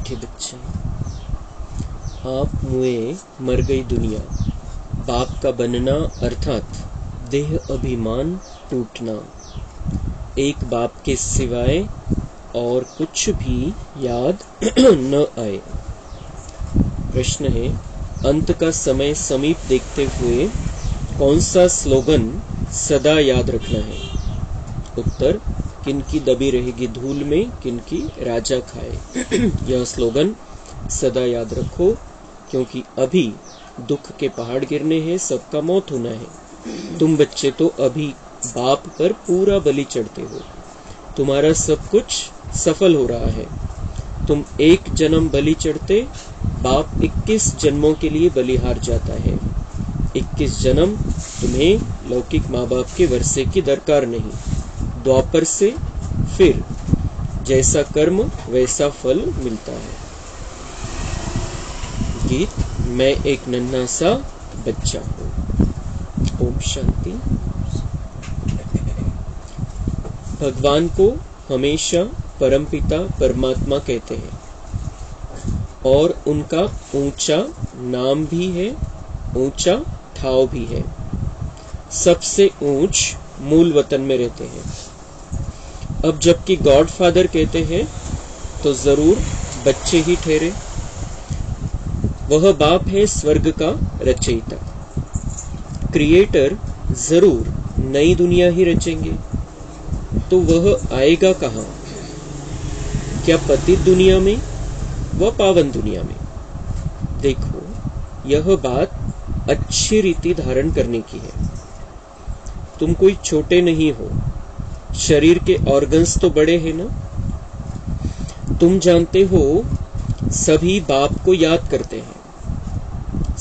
मीठे बच्चे, आप मुए मर गई दुनिया, बाप का बनना अर्थात देह अभिमान टूटना, एक बाप के सिवाय और कुछ भी याद न आए। प्रश्न है, अंत का समय समीप देखते हुए कौन सा स्लोगन सदा याद रखना है? उत्तर, किनकी दबी रहेगी धूल में, किनकी राजा खाए। यह स्लोगन सदा याद रखो, क्योंकि अभी दुख के पहाड़ गिरने हैं, सबका मौत होना है। तुम बच्चे तो अभी बाप पर पूरा बलि चढ़ते हो, तुम्हारा सब कुछ सफल हो रहा है। तुम एक जन्म बलि चढ़ते, बाप 21 जन्मों के लिए बलिहार जाता है। 21 जन्म तुम्हें लौकिक माँ बाप के वर्षे की दरकार नहीं। द्वापर से फिर जैसा कर्म वैसा फल मिलता है। गीत, मैं एक नन्हा सा बच्चा हूँ। ओम शांति। भगवान को हमेशा परमपिता परमात्मा कहते हैं और उनका ऊंचा नाम भी है, ऊंचा ठाव भी है। सबसे ऊंच मूल वतन में रहते हैं। अब जबकि गॉड फादर कहते हैं तो जरूर बच्चे ही ठहरे। वह बाप है स्वर्ग का रचयिता। क्रिएटर जरूर नई दुनिया ही रचेंगे, तो वह आएगा कहाँ? क्या पतित दुनिया में व पावन दुनिया में? देखो, यह बात अच्छी रीति धारण करने की है। तुम कोई छोटे नहीं हो, शरीर के ऑर्गन्स तो बड़े हैं ना। तुम जानते हो सभी बाप को याद करते हैं,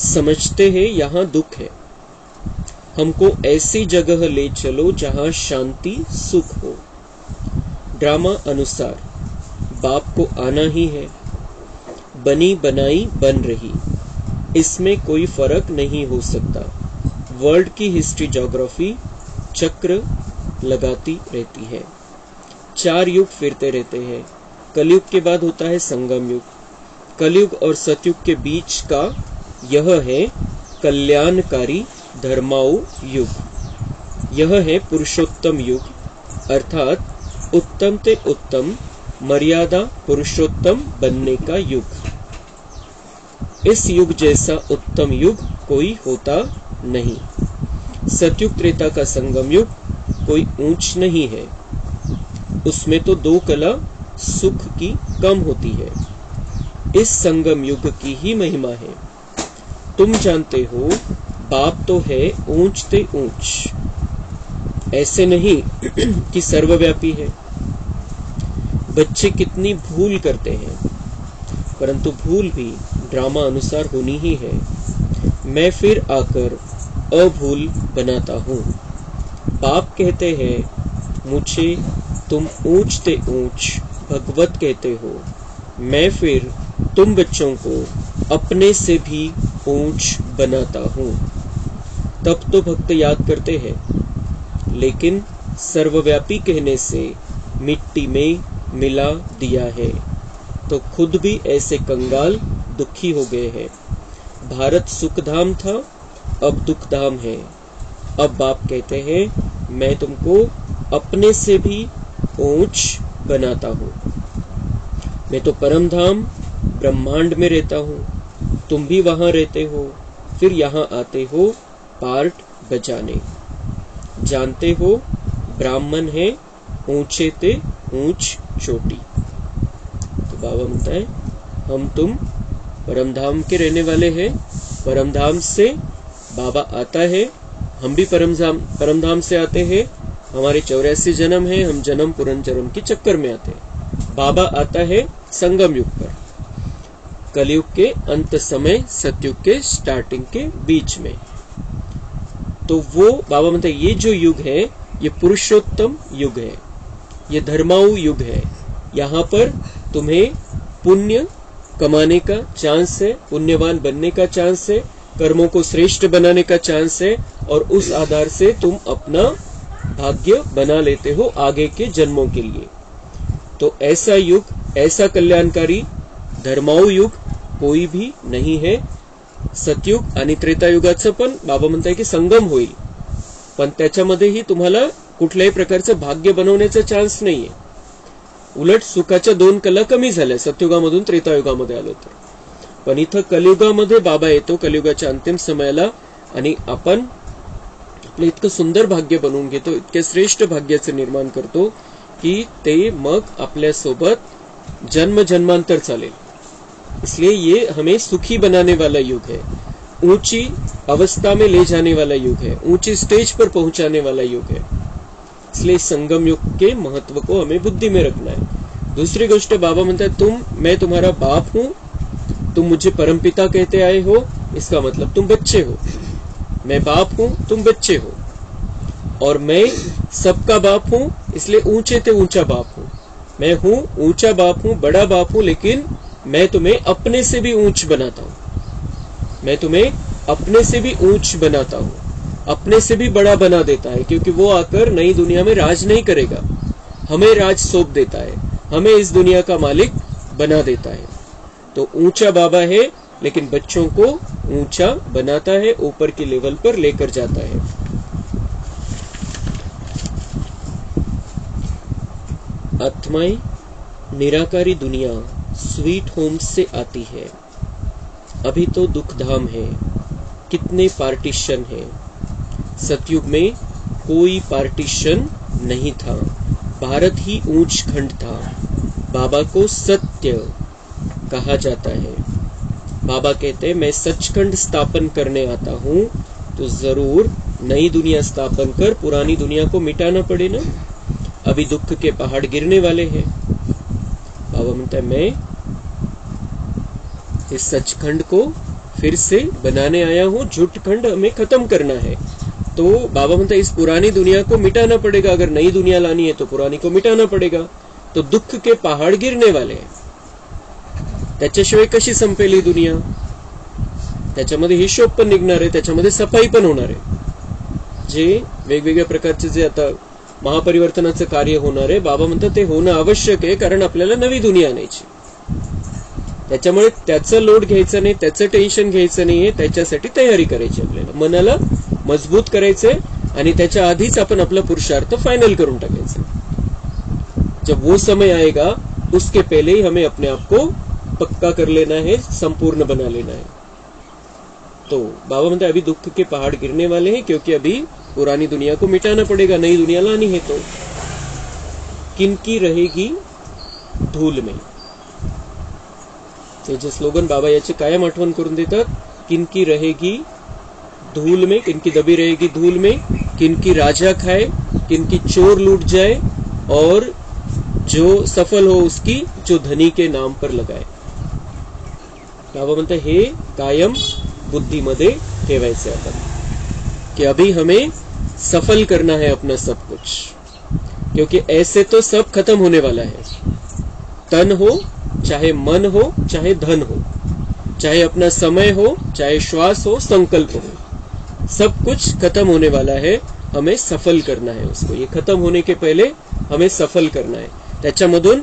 समझते हैं यहाँ दुख है। हमको ऐसी जगह ले चलो जहाँ शांति सुख हो। ड्रामा अनुसार बाप को आना ही है। बनी बनाई बन रही, इसमें कोई फर्क नहीं हो सकता। वर्ल्ड की हिस्ट्री ज्योग्राफी चक्र लगाती रहती है। 4 युग फिरते रहते हैं। कलयुग के बाद होता है संगम युग। कलयुग और सतयुग के बीच का यह है कल्याणकारी धर्माऊ युग। यह है पुरुषोत्तम युग, अर्थात उत्तम ते उत्तम मर्यादा पुरुषोत्तम बनने का युग। इस युग जैसा उत्तम युग कोई होता नहीं। सतयुग त्रेता का संगम युग कोई ऊंच नहीं है। उसमें तो 2 कला सुख की कम होती है। इस संगम युग की ही महिमा है। तुम जानते हो बाप तो है ऊंच ते ऊंच, ऐसे नहीं कि सर्वव्यापी है। बच्चे कितनी भूल करते हैं, परंतु भूल भी ड्रामा अनुसार होनी ही है। मैं फिर आकर अभूल बनाता हूँ। बाप कहते हैं मुझे तुम ऊंच ते ऊंच भगवत कहते हो। मैं फिर तुम बच्चों को अपने से भी ऊंच बनाता हूँ। तब तो भक्त याद करते हैं, लेकिन सर्वव्यापी कहने से मिट्टी में मिला दिया है, तो खुद भी ऐसे कंगाल दुखी हो गए हैं। भारत सुखधाम था, अब दुखधाम है। अब बाप कहते हैं मैं तुमको अपने से भी ऊंच बनाता हूँ। मैं तो परमधाम ब्रह्मांड में रहता हूँ, तुम भी वहां रहते हो, फिर यहाँ आते हो पार्ट बजाने। जानते हो ब्राह्मण है ऊंचे ते ऊंच चोटी। तो बाबा बोलता है हम तुम परमधाम के रहने वाले हैं। परमधाम से बाबा आता है, हम भी परमधाम से आते हैं। हमारे 84 जन्म है, हम जन्म पुनर्जन्म के चक्कर में आते हैं। बाबा आता है संगम युग पर, कलयुग के अंत समय, सतयुग के स्टार्टिंग के बीच में। तो वो बाबा मतलब ये जो युग है ये पुरुषोत्तम युग है, ये धर्माऊ युग है। यहाँ पर तुम्हें पुण्य कमाने का चांस है, पुण्यवान बनने का चांस है, कर्मों को श्रेष्ठ बनाने का चांस है, और उस आधार से तुम अपना भाग्य बना लेते हो आगे के जन्मों के लिए। तो ऐसा युग, ऐसा कल्याणकारी धर्माऊ युग कोई भी नाही है. सतयुग आणि त्रेतायुगाचं पण बाबा म्हणताय की संगम होईल, पण त्याच्यामध्येही तुम्हाला कुठल्याही प्रकारचं भाग्य बनवण्याचा चान्स नाहीये. उलट सुखाच्या 2 कला कमी झाल्या सतयुगामधून त्रेतायुगामध्ये आलो तर. पण इथं कलियुगामध्ये बाबा येतो, कलियुगाच्या अंतिम समयाला, आणि आपण आपलं इतकं सुंदर भाग्य बनवून घेतो, इतके श्रेष्ठ भाग्याचं निर्माण करतो कि ते मग आपल्या सोबत जन्म जन्मांतर चालेल. इसलिए ये हमें सुखी बनाने वाला युग है, ऊंची अवस्था में ले जाने वाला युग है, ऊंची स्टेज पर पहुंचाने वाला युग है. इसलिए संगम युग के महत्व को हमें बुद्धि में रखना है. दूसरी गोष्ट बाबा म्हणते मैं तुम्हारा बाप हूं, तुम मुझे परमपिता कहते आए हो, इसका मतलब तुम बच्चे हो. मैं बाप हूं, तुम बच्चे हो, और मैं सबका बाप हूं, इसलिए ऊंचे ते ऊंचा बाप हूं. मैं हूं ऊंचा बाप हूं, बड़ा बाप हूं, लेकिन मैं तुम्हें अपने से भी ऊंच बनाता हूं. मैं तुम्हें अपने से भी ऊंच बनाता हूं, अपने से भी बड़ा बना देता है, क्योंकि वो आकर नई दुनिया में राज नहीं करेगा, हमें राज सौंप देता है, हमें इस दुनिया का मालिक बना देता है. तो ऊंचा बाबा है, लेकिन बच्चों को ऊंचा बनाता है, ऊपर की लेवल पर लेकर जाता है. आत्माएं निराकारी दुनिया स्वीट होम से आती है. अभी तो दुख धाम है, कितने पार्टीशन है. सतयुग में कोई पार्टीशन नहीं था, भारत ही ऊंच खंड था. बाबा को सत्य कहा जाता है. बाबा कहते हैं मैं सचखंड स्थापन करने आता हूं, तो जरूर नई दुनिया स्थापन कर पुरानी दुनिया को मिटाना पड़े ना. अभी दुख के पहाड़ गिरने वाले हैं. बाबा म्हणता है मैं इस सचखंड को फिर से बनाने आया हूं, झूठ खंड हमें खत्म करना है. तो बाबा म्हणता इस पुरानी दुनिया को मिटाना पड़ेगा. अगर नई दुनिया लानी है तो पुरानी को मिटाना पड़ेगा. तो दुख के पहाड़ गिरने वाले हैं. त्याच्याशिवाय कशी संपेल ही दुनिया. त्याच्यामध्ये हिशोब पण निघणार आहे, त्याच्यामध्ये सफाई पण होणार आहे. जे वेगवेगळ्या प्रकारचे जे आता महापरिवर्तनाचं कार्य होणार आहे, बाबा म्हणतात ते होणं आवश्यक आहे, कारण आपल्याला नवी दुनिया आणायची. त्याच्यामुळे त्याचं लोड घ्यायचं नाही, त्याचं टेन्शन घ्यायचं नाहीये, त्याच्यासाठी तयारी करायची. आपल्याला मनाला मजबूत करायचंय आणि त्याच्या आधीच आपण आपला पुरुषार्थ फाइनल करून टाकायचा. जब वो समय आएगा उसके पहले ही हमें अपने आप को पक्का कर लेना है, संपूर्ण बना लेना है. तो बाबा म्हणते अभी दुख के पहाड़ गिरने वाले हैं, क्योंकि अभी पुरानी दुनिया को मिटाना पड़ेगा, नई दुनिया लानी है. तो किनकी रहेगी धूल में. ते जे स्लोगन बाबा याची कायम आठवण करून देतात. किनकी रहेगी धूल में, किनकी दबी रहेगी धूल में, किनकी राजा खाए, किनकी चोर लूट जाए, और जो सफल हो उसकी जो धनी के नाम पर लगाए. बाबा म्हणते हे कायम बुद्धीमध्ये ठेवायचे आपण, कि अभी हमें सफल करना है अपना सब कुछ, क्योंकि ऐसे तो सब खत्म होने वाला है. तन हो, चाहे मन हो, चाहे धन हो, चाहे अपना समय हो, चाहे श्वास हो, संकल्प हो, सब कुछ खत्म होने वाला है. हमें सफल करना है उसको. ये खत्म होने के पहले हमें सफल करना है, त्याच्यामधून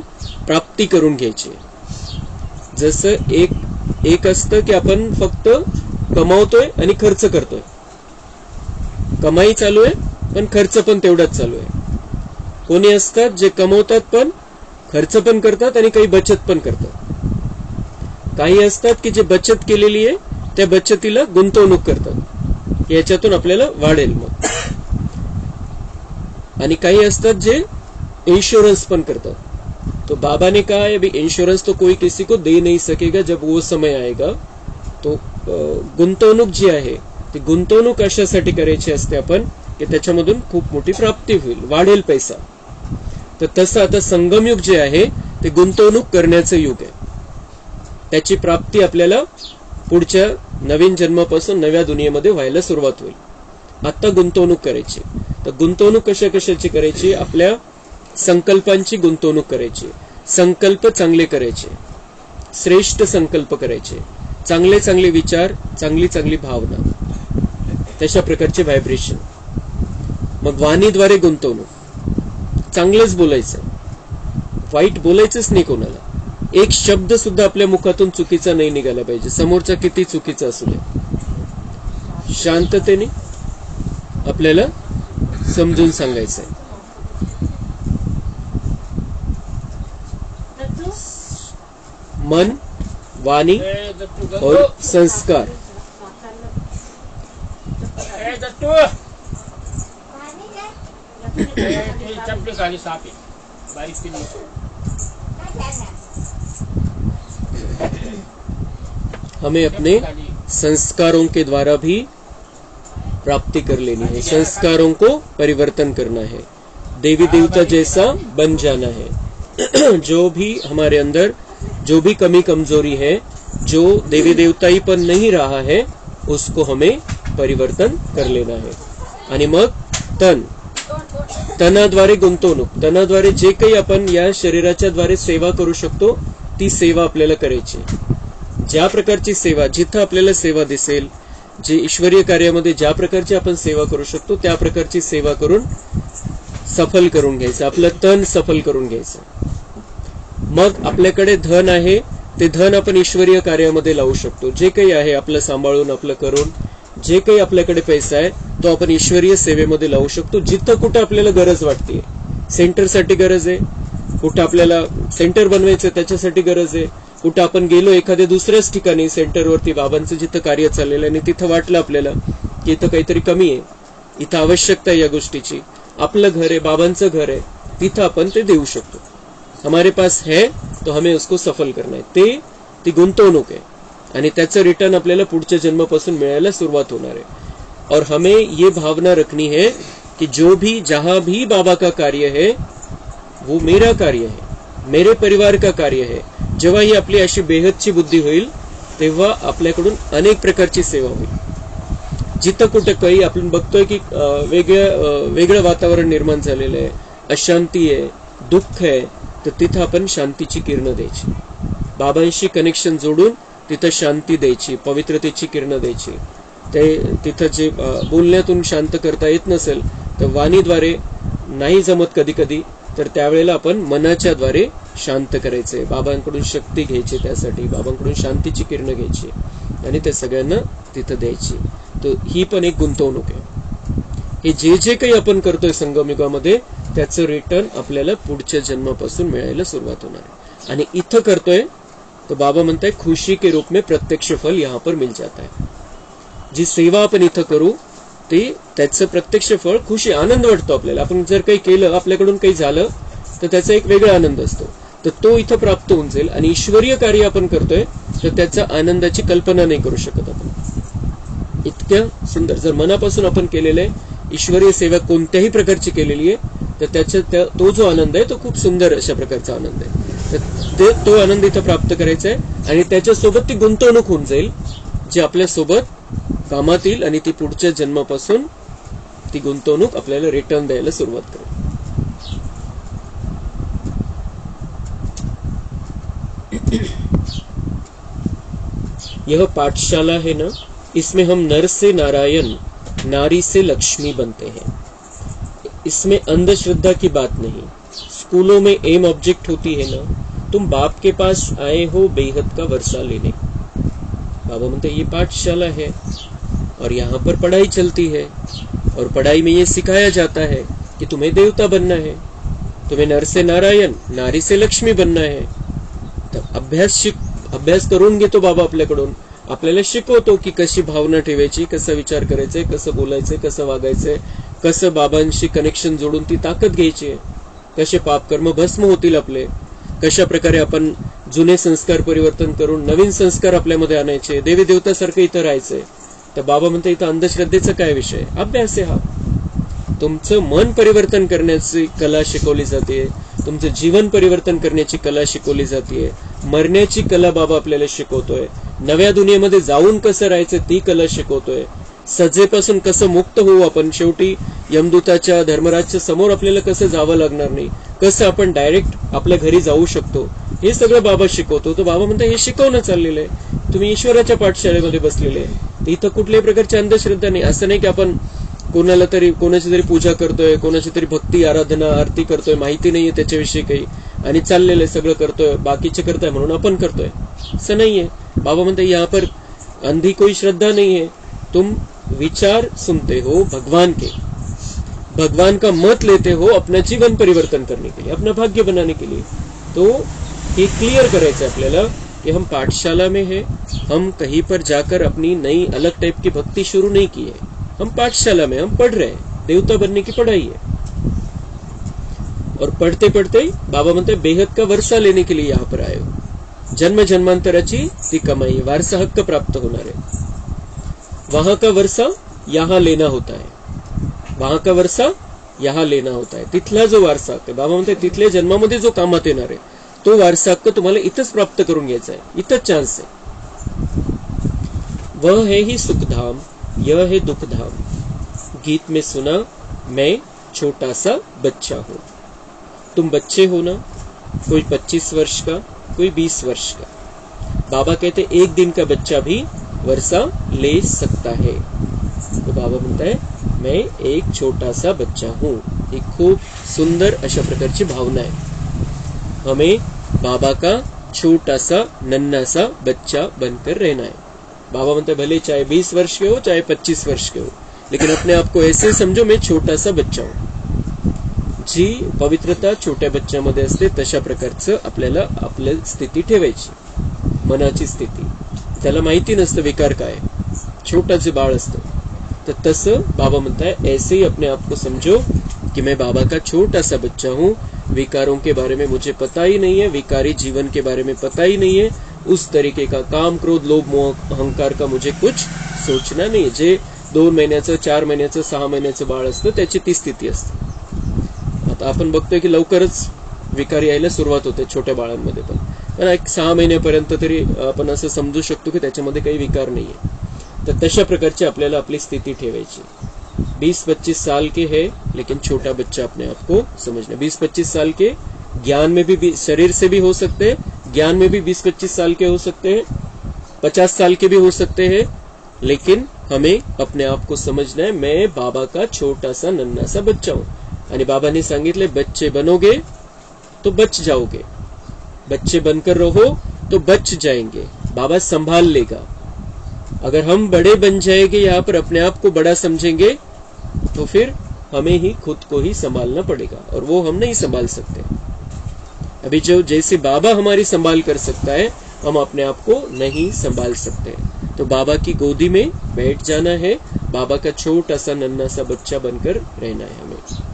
प्राप्ती करून घ्यायची. जसं एक असतं की आपण फक्त कमावतोय आणि खर्च करतोय. कमाई चालू आहे पण खर्च पण तेवढाच चालू आहे. कोणी असतात जे कमवतात पण खर्च पण करतात आणि काही बचत पण करतात. काही असतात की जे बचत केलेली आहे त्या बचतीला गुंतवणूक करतात, याच्यातून आपल्याला वाढेल मग. आणि काही असतात जे इंश्योरेंस पण करतात. तो बाबा ने कहा है अभी इंश्योरेंस तो कोई किसी को दे नहीं सकेगा, जब वो समय आएगा. तो गुंतवणूक जी आहे ती गुंतवणूक अशासाठी करायची असते आपण की त्याच्यामधून खूप मोठी प्राप्ती होईल, वाढेल पैसा. तर तसं आता संगम युग जे आहे ते गुंतवणूक करण्याचं युग आहे. त्याची प्राप्ती आपल्याला पुढच्या नवीन जन्मापासून नव्या दुनियेमध्ये व्हायला सुरुवात होईल. आता गुंतवणूक करायची. तर गुंतवणूक कशाची करायची? आपल्या संकल्पांची गुंतवणूक करायची. संकल्प चांगले करायचे, श्रेष्ठ संकल्प करायचे, चांगले चांगले विचार, चांगली चांगली भावना, तशा प्रकारचे व्हायब्रेशन. मग वाणीद्वारे गुंतवणूक. चांगलंच बोलायचं, वाईट बोलायचंच नाही कोणाला. एक शब्द सुद्धा आपल्या मुखातून चुकीचा नाही निघाला पाहिजे, समोरचा किती चुकीचा असू दे. शांततेने आपल्याला समजून सांगायचंय. मन, वाणी और संस्कार. हमें अपने संस्कारों के द्वारा भी प्राप्ति कर लेनी है, संस्कारों को परिवर्तन करना है, देवी देवता जैसा बन जाना है. जो भी हमारे अंदर जो भी कमी कमजोरी है, जो देवी देवताई पण नहीं रहा है, उसको हमें परिवर्तन कर लेना है. आणि मग तनाद्वारे गुंतवणूक, तनाद्वारे जे काही आपण या शरीराच्या द्वारे सेवा करू शकतो ती सेवा आपल्याला करायची. ज्या प्रकारची सेवा, जिथं आपल्याला सेवा दिसेल, जे ईश्वरीय कार्यामध्ये ज्या प्रकारची आपण सेवा करू शकतो त्या प्रकारची सेवा करून सफल करून घ्यायचं, आपलं तन सफल करून घ्यायचं. मग आपल्याकडे धन आहे, ते धन आपण ईश्वरीय कार्यामध्ये लावू शकतो. जे काही आहे आपलं सांभाळून, आपलं करून, जे काही आपल्याकडे पैसा आहे तो आपण ईश्वरीय सेवेमध्ये लावू शकतो. जिथं कुठं आपल्याला गरज वाटते, सेंटरसाठी गरज आहे, कुठं आपल्याला सेंटर बनवायचं त्याच्यासाठी गरज आहे, कुठं आपण गेलो एखाद्या दुसऱ्याच ठिकाणी सेंटरवरती बाबांचं जिथं कार्य चाललेलं आहे आणि तिथं वाटलं आपल्याला की इथं काहीतरी कमी आहे, इथं आवश्यकता आहे या गोष्टीची, आपलं घर आहे, बाबांचं घर आहे, तिथं आपण ते देऊ शकतो. हमारे पास है तो हमें उसको सफल करना है. ती गुंतवणूक आहे आणि त्याचं रिटर्न आपल्याला पुढच्या जन्मापासून मिळायला सुरुवात होणार आहे. और हमें ये भावना रखनी है कि जो भी जहां भी बाबा का कार्य है वो मेरा कार्य है, मेरे परिवार का कार्य है. जेव्हा ही आपली अशी बेहदची बुद्धी होईल तेव्हा आपल्याकडून अनेक प्रकारची सेवा होईल. जिथं कुठं काही आपण बघतोय की वेगळं वातावरण निर्माण झालेलं आहे, अशांती आहे, दुःख आहे, तर तिथं आपण शांतीची किरणं द्यायची, बाबांशी कनेक्शन जोडून तिथं शांती द्यायची, पवित्रतेची किरणं द्यायची. ते तिथं जे बोलण्यातून शांत करता येत नसेल तर वाणीद्वारे नाही जमत कधी कधी, तर त्यावेळेला आपण मनाच्या द्वारे शांत करायचे, बाबांकडून शक्ती घ्यायची, त्यासाठी बाबांकडून शांतीची किरणं घ्यायची आणि ते सगळ्यांना तिथं द्यायची. तर ही पण एक गुंतवणूक आहे. हे जे काही आपण करतोय संगमयुगामध्ये त्याचं रिटर्न आपल्याला पुढच्या जन्मापासून मिळायला सुरुवात होणार आहे. आणि इथं करतोय तो बाबा म्हणताय खुशी के रूप में प्रत्यक्ष फल यहाँ पर मिल जाता है. जी सेवा आपण इथं करू ते त्याचं प्रत्यक्ष फळ खुशी, आनंद वाटतो आपल्याला. आपण जर काही केलं, आपल्याकडून काही झालं तर त्याचा एक वेगळा आनंद असतो, तर तो इथं प्राप्त होऊन जाईल. आणि ईश्वरीय कार्य आपण करतोय तर त्याच्या आनंदाची कल्पना नाही करू शकत आपण. इतक्या सुंदर जर मनापासून आपण केलेलं आहे, ईश्वरीय सेवा कोणत्याही प्रकारची केलेली आहे, तर त्याचा तो जो आनंद आहे तो खूप सुंदर अशा प्रकारचा आनंद आहे. तर तो आनंद इथं प्राप्त करायचा आहे आणि त्याच्यासोबत ती गुंतवणूक होऊन जाईल जी आपल्यासोबत कामात येईल आणि ती पुढच्या जन्मापासून ती गुंतवणूक आपल्याला रिटर्न द्यायला सुरुवात करेल. यह पाठशाला है ना, इसमें हम नर से नारायण, नारी से लक्ष्मी बनते हैं. इसमें अंधश्रद्धा की बात नहीं. स्कूलों में एम ऑब्जेक्ट होती है ना, तुम बाप के पास आए हो बेहद का वर्षा लेने. बाबा म्हणते ये पाठशाला है और यहाँ पर पढ़ाई चलती है और पढ़ाई में ये सिखाया जाता है कि तुम्हें देवता बनना है, तुम्हें नर से नारायण, नारी से लक्ष्मी बनना है. तर अभ्यास करून घेतो बाबा आपल्याकडून, आपल्याला शिकवतो की कशी भावना ठेवायची, कसं विचार करायचंय, कसं बोलायचंय, कसं वागायचंय, कसं बाबांशी कनेक्शन जोडून ती ताकद घ्यायची, कसे पाप कर्म भस्म होतील आपले, कशा प्रकारे आपण जुने संस्कार परिवर्तन करून नवीन संस्कार आपल्यामध्ये आणायचे, देवी देवतासारखं इथं राहायचंय. तर बाबा म्हणते इथं अंधश्रद्धेचा काय विषय, अभ्यास आहे हा. तुमचं मन परिवर्तन करण्याची कला शिकवली जाते, तुमचं जीवन परिवर्तन करण्याची कला शिकवली जाते, मरण्याची कला बाबा आपल्याला शिकवतोय, नव्या दुनियेमध्ये जाऊन कसं राहायचं ती कला शिकवतोय, सजेपासून कसं मुक्त होऊ आपण, शेवटी यमदूताच्या धर्मराजच्या समोर आपल्याला कसं जावं लागणार नाही, कसं आपण डायरेक्ट आपल्या घरी जाऊ शकतो, हे सगळं बाबा शिकवतो. तर बाबा म्हणतात हे शिकवणं चाललेलं आहे, तुम्ही ईश्वराच्या पाठशाळेमध्ये बसलेले आहे, इथं कुठल्याही प्रकारची अंधश्रद्धा नाही. असं नाही की आपण कोणाची तरी पूजा करतोय, कोणाची तरी भक्ती आराधना आरती करतोय, माहिती नाहीये त्याच्याविषयी काही, आणि चाललेलं सगळं करतोय, बाकीचे करताय म्हणून आपण करतोय, असं नाहीये. बाबा म्हणते यहाँ पर अंधी कोई श्रद्धा नहीं है, तुम विचार सुनते हो भगवान के, भगवान का मत लेते हो अपना जीवन परिवर्तन करने के लिए, अपना भाग्य बनाने के लिए. तो ये क्लियर करायचं है आपल्याला कि हम पाठशाला में है, हम कहीं पर जाकर अपनी नई अलग टाइप की भक्ति शुरू नहीं की है. हम पाठशाला में हम पढ़ रहे हैं, देवता बनने की पढ़ाई है. और पढ़ते पढ़ते बाबा म्हणते बेहद का वर्षा लेने के लिए यहाँ पर आए हो. जन्म जन्मांतराची ती कमाई, वारसा हक्क प्राप्त होणार आहे. वहां का वर्षा यहाँ लेना होता है, वहां का वर्षा यहाँ लेना होता है. तिथला जो वारसा हक्क, बाबा म्हणते तिथल्या जन्मामध्ये जो कामात येणार आहे तो वारसा हक्क तुम्हाला इथंच प्राप्त करून घ्यायचा आहे, इथंच चान्स आहे. वह है ही सुखधाम, यह है दुखधाम. गीत में सुना मैं छोटा सा बच्चा हूं. तुम बच्चे हो ना, कोई 25 वर्ष का, कोई 20 वर्ष का. बाबा कहते एक दिन का बच्चा भी वर्षा ले सकता है. तो बाबा म्हणता है मैं एक छोटा सा बच्चा हूं. एक खूप सुंदर अशा प्रकारची भावना आहे. हमें बाबा का छोटा सा नन्हा सा बच्चा बनकर रहना है. बाबा म्हणते भले चाहे 20 वर्ष के हो चाहे 25 वर्ष के हो, लेकिन अपने आप को ऐसे समझो मैं छोटा सा बच्चा हूं. जी पवित्रता छोट्या बच्च्यामध्ये असते तशा प्रकारचं आपल्याला आपली स्थिती ठेवायची, मनाची स्थिती. त्याला माहिती नसतं विकार काय, छोटाचे बाळ असतं. तर तसं बाबा म्हणताय ऐसे ही अपने आप को समझो कि मैं बाबा का छोटा सा बच्चा हूं. विकारों के बारे में मुझे पता ही नहीं है, विकारी जीवन के बारे में पता ही नहीं है. उस तरीके का काम क्रोध लोभ मोह अहंकार का मुझे कुछ सोचना नहीं है. जे 2 महिन्याचं 4 महिन्याचं 6 महिन्याचं बाळ असतं त्याची ती स्थिती असते. आता आपण बघतोय की लवकरच विकार यायला सुरुवात होते छोट्या बाळांमध्ये, पण एक 6 महिन्यापर्यंत तरी आपण असं समजू शकतो की त्याच्यामध्ये काही विकार नाहीये. तर तशा प्रकारची आपल्याला आपली स्थिती ठेवायची. 20-25 साल के है लेकिन छोटा बच्चा अपने आप को समझना. 20-25 साल के ज्ञान में भी शरीर से भी हो सकते हैं, ज्ञान में भी 20-25 साल के हो सकते हैं, 50 साल के भी हो सकते हैं, लेकिन हमें अपने आप को समझना है मैं बाबा का छोटा सा नन्हा सा बच्चा हूं. आणि बाबांनी सांगितले बच्चे बनोगे तो बच जाओगे, बच्चे बनकर रहो तो बच जाएंगे, बाबा संभाल लेगा. अगर हम बड़े बन जाएंगे, यहाँ पर अपने आप को बड़ा समझेंगे, तो फिर हमें ही खुद को ही संभालना पड़ेगा और वो हम नहीं संभाल सकते. अभी जो जैसे बाबा हमारी संभाल कर सकता है, हम अपने आप को नहीं संभाल सकते. तो बाबा की गोदी में बैठ जाना है, बाबा का छोटा सा नन्हा सा बच्चा बनकर रहना है हमें.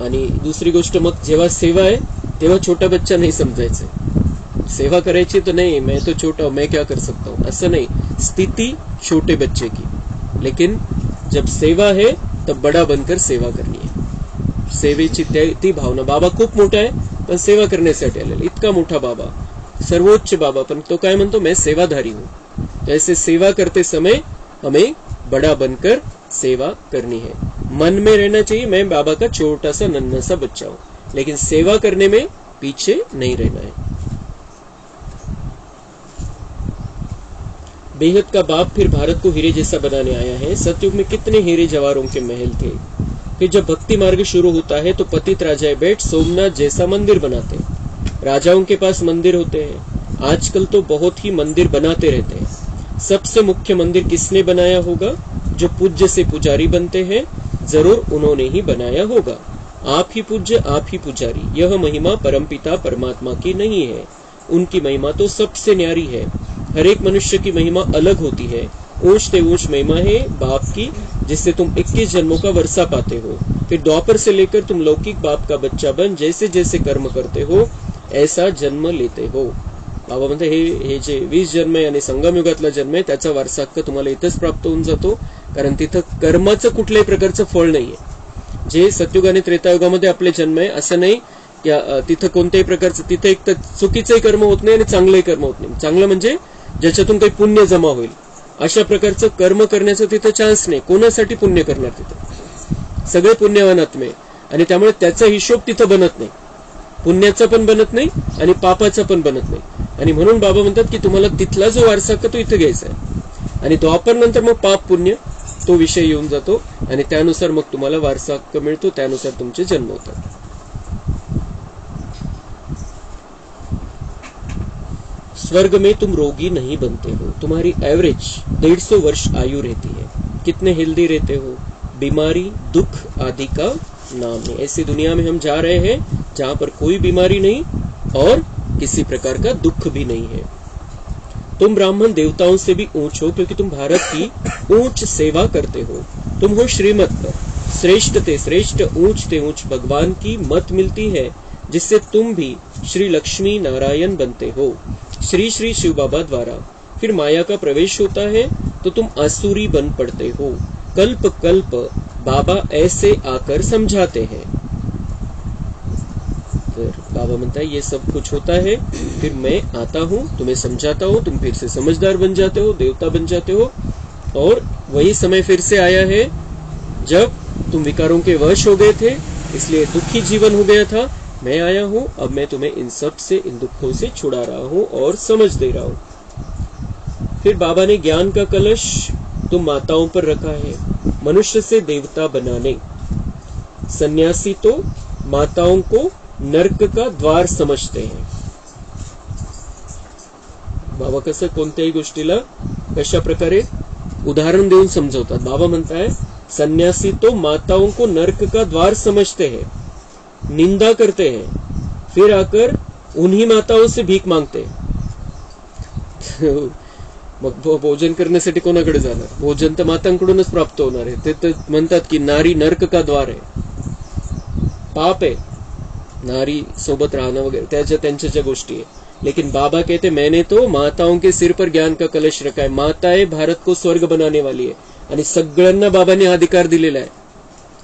आणि दुसरी गोष्ट मग जेव्हा सेवा आहे तेव्हा छोटा बच्चा नहीं समजायचं. सेवा करायची तो नहीं मैं तो छोटा हूं, मैं क्या कर सकता हूं, असं नहीं. स्थिति छोटे बच्चे की, लेकिन जब सेवा है तब बड़ा बनकर सेवा करनी है. सेवेची ती भावना. बाबा खूप मोठा आहे पण सेवा करण्यासाठी आलेला, इतका मोठा बाबा, सर्वोच्च बाबा, पण तो काय म्हणतो मैं सेवाधारी हूं. तो ऐसे सेवा करते समय हमें बड़ा बनकर सेवा करनी है. मन में रहना चाहिए मैं बाबा का छोटा सा नन्हा सा बच्चा हूं, लेकिन सेवा करने में पीछे नहीं रहना है. बेहद का बाप फिर भारत को हीरे जैसा बनाने आया है. सतयुग में कितने हीरे जवाहरों के महल थे. फिर जब भक्ति मार्ग शुरू होता है तो पतित राजाएं बैठ सोमनाथ जैसा मंदिर बनाते हैं. राजाओं के पास मंदिर होते हैं, आजकल तो बहुत ही मंदिर बनाते रहते हैं. सबसे मुख्य मंदिर किसने बनाया होगा? जो पूज्य से पुजारी बनते हैं, जरूर उन्होंने ही बनाया होगा. आप ही पूज्य आप ही पुजारी, यह महिमा परमपिता परमात्मा की नहीं है. उनकी महिमा तो सबसे न्यारी है. हर एक मनुष्य की महिमा अलग होती है. ऊंच से ऊंच महिमा है बाप की, जिससे तुम 21 जन्मों का वर्षा पाते हो. फिर द्वापर से लेकर तुम लौकिक बाप का बच्चा बन जैसे जैसे कर्म करते हो ऐसा जन्म लेते हो. बाबा म्हणते हे जे 20 जन्म आहे आणि संगम युगातला जन्म आहे त्याचा वारसा हक्क तुम्हाला इथंच प्राप्त होऊन जातो, कारण तिथं कर्माचं कुठल्याही प्रकारचं फळ नाहीये. जे सतयुग आणि त्रेतायुगामध्ये आपले जन्म आहे असं नाही की तिथं कोणत्याही प्रकारचं, तिथं एक तर चुकीचंही कर्म होत नाही आणि चांगलंही कर्म होत नाही. चांगलं म्हणजे ज्याच्यातून काही पुण्य जमा होईल अशा प्रकारचं कर्म करण्याचं तिथं चान्स नाही. कोणासाठी पुण्य करणार तिथं? सगळे पुण्यवान आत्मे, आणि त्यामुळे त्याचा हिशोब तिथं बनत नाही. पुण्याचा पण बनत नाही आणि पापाचा पण बनत नाही. आणि म्हणून बाबा म्हणतात की तुम्हाला तिथला जो वारसा हक्क तो इथं घ्यायचा आहे. आणि द्वापर नंतर मग पाप पुण्य तो विषय येऊन जातो आणि त्यानुसार मग तुम्हाला वारसा हक्क मिळतो, त्यानुसार तुमचे जन्म होतात. स्वर्ग में तुम रोगी नहीं बनते हो, तुम्हारी एवरेज 150 वर्ष आयु रहती है। कितने हेल्दी रहते हो, बीमारी दुख आदि का नाम नहीं। ऐसी दुनिया में हम जा रहे हैं जहां पर कोई बीमारी नहीं और किसी प्रकार का दुख भी नहीं है। तुम ब्राह्मण देवताओं से भी ऊंच हो, क्योंकि तुम भारत की ऊंच सेवा करते हो। तुम हो श्रीमत पर श्रेष्ठ ते श्रेष्ठ, ऊंच ते ऊंच भगवान की मत मिलती है, जिससे तुम भी श्री लक्ष्मी नारायण बनते हो श्री श्री शिव बाबा द्वारा। फिर माया का प्रवेश होता है तो तुम असुरी बन पड़ते हो। कल्प कल्प बाबा ऐसे आकर समझाते हैं। फिर बाबा म्हणता है ये सब कुछ होता है, फिर मैं आता हूँ, तुम्हें समझाता हूँ, तुम फिर से समझदार बन जाते हो, देवता बन जाते हो। और वही समय फिर से आया है जब तुम विकारों के वश हो गए थे, इसलिए दुखी जीवन हो गया था। मैं आया हूँ, अब मैं तुम्हें इन सब से, इन दुखों से छुड़ा रहा हूँ और समझ दे रहा हूँ। फिर बाबा ने ज्ञान का कलश तुम माताओं पर रखा है, मनुष्य से देवता बनाने। सन्यासी तो माताओं को नर्क का द्वार समजते हैं। बाबा कसं कोणत्याही गोष्टीला कशा प्रकारे उदाहरण देऊन समझवतात। बाबा म्हणता है सन्यासी तो माताओं को नर्क का द्वार समझते हैं, निंदा करते हैं, फिर आकर उन्हीं माताओं से भीक मांगते हैं। मग भोजन करण्यासाठी कोणाकडे जाणार? भोजन तर मातांकडूनच प्राप्त होणार आहे। ते तर म्हणतात की नारी नर्क का द्वार आहे, पाप है नारी सोबत राहणं वगैरे, त्यांच्या ज्या गोष्टी आहे। लेकिन बाबा कहते मैंने तो माताओं के सिर पर ज्ञान का कलश रखा है। माताएं भारत को स्वर्ग बनाने वाली है आणि सगळ्यांना बाबाने अधिकार दिलेला आहे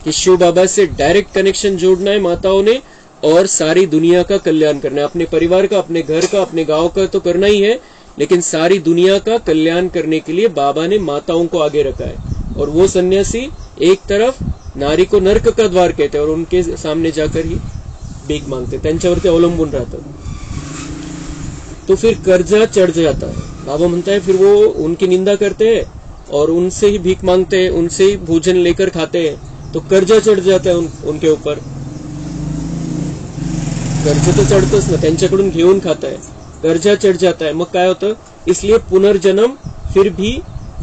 कि शिव बाबा से डायरेक्ट कनेक्शन जोड़ना है माताओं ने और सारी दुनिया का कल्याण करना है। अपने परिवार का, अपने घर का, अपने गांव का तो करना ही है, लेकिन सारी दुनिया का कल्याण करने के लिए बाबा ने माताओं को आगे रखा है। और वो सन्यासी एक तरफ नारी को नर्क का द्वार कहते हैं और उनके सामने जाकर ही भीख मांगते, त्यांच्यावरती अवलंबून राहतात। तो फिर कर्जा चढ़ जाता है। बाबा म्हणता है फिर वो उनकी निंदा करते हैं और उनसे ही भीख मांगते हैं, उनसे ही भोजन लेकर खाते हैं, तो कर्जा चढ़ जाता है उनके ऊपर। कर्ज तो चढ़तोच ना, त्यांच्याकडून घेऊन खाता है, कर्जा चढ़ जाता है। मग काय होतं? इसलिए पुनर्जन्म फिर भी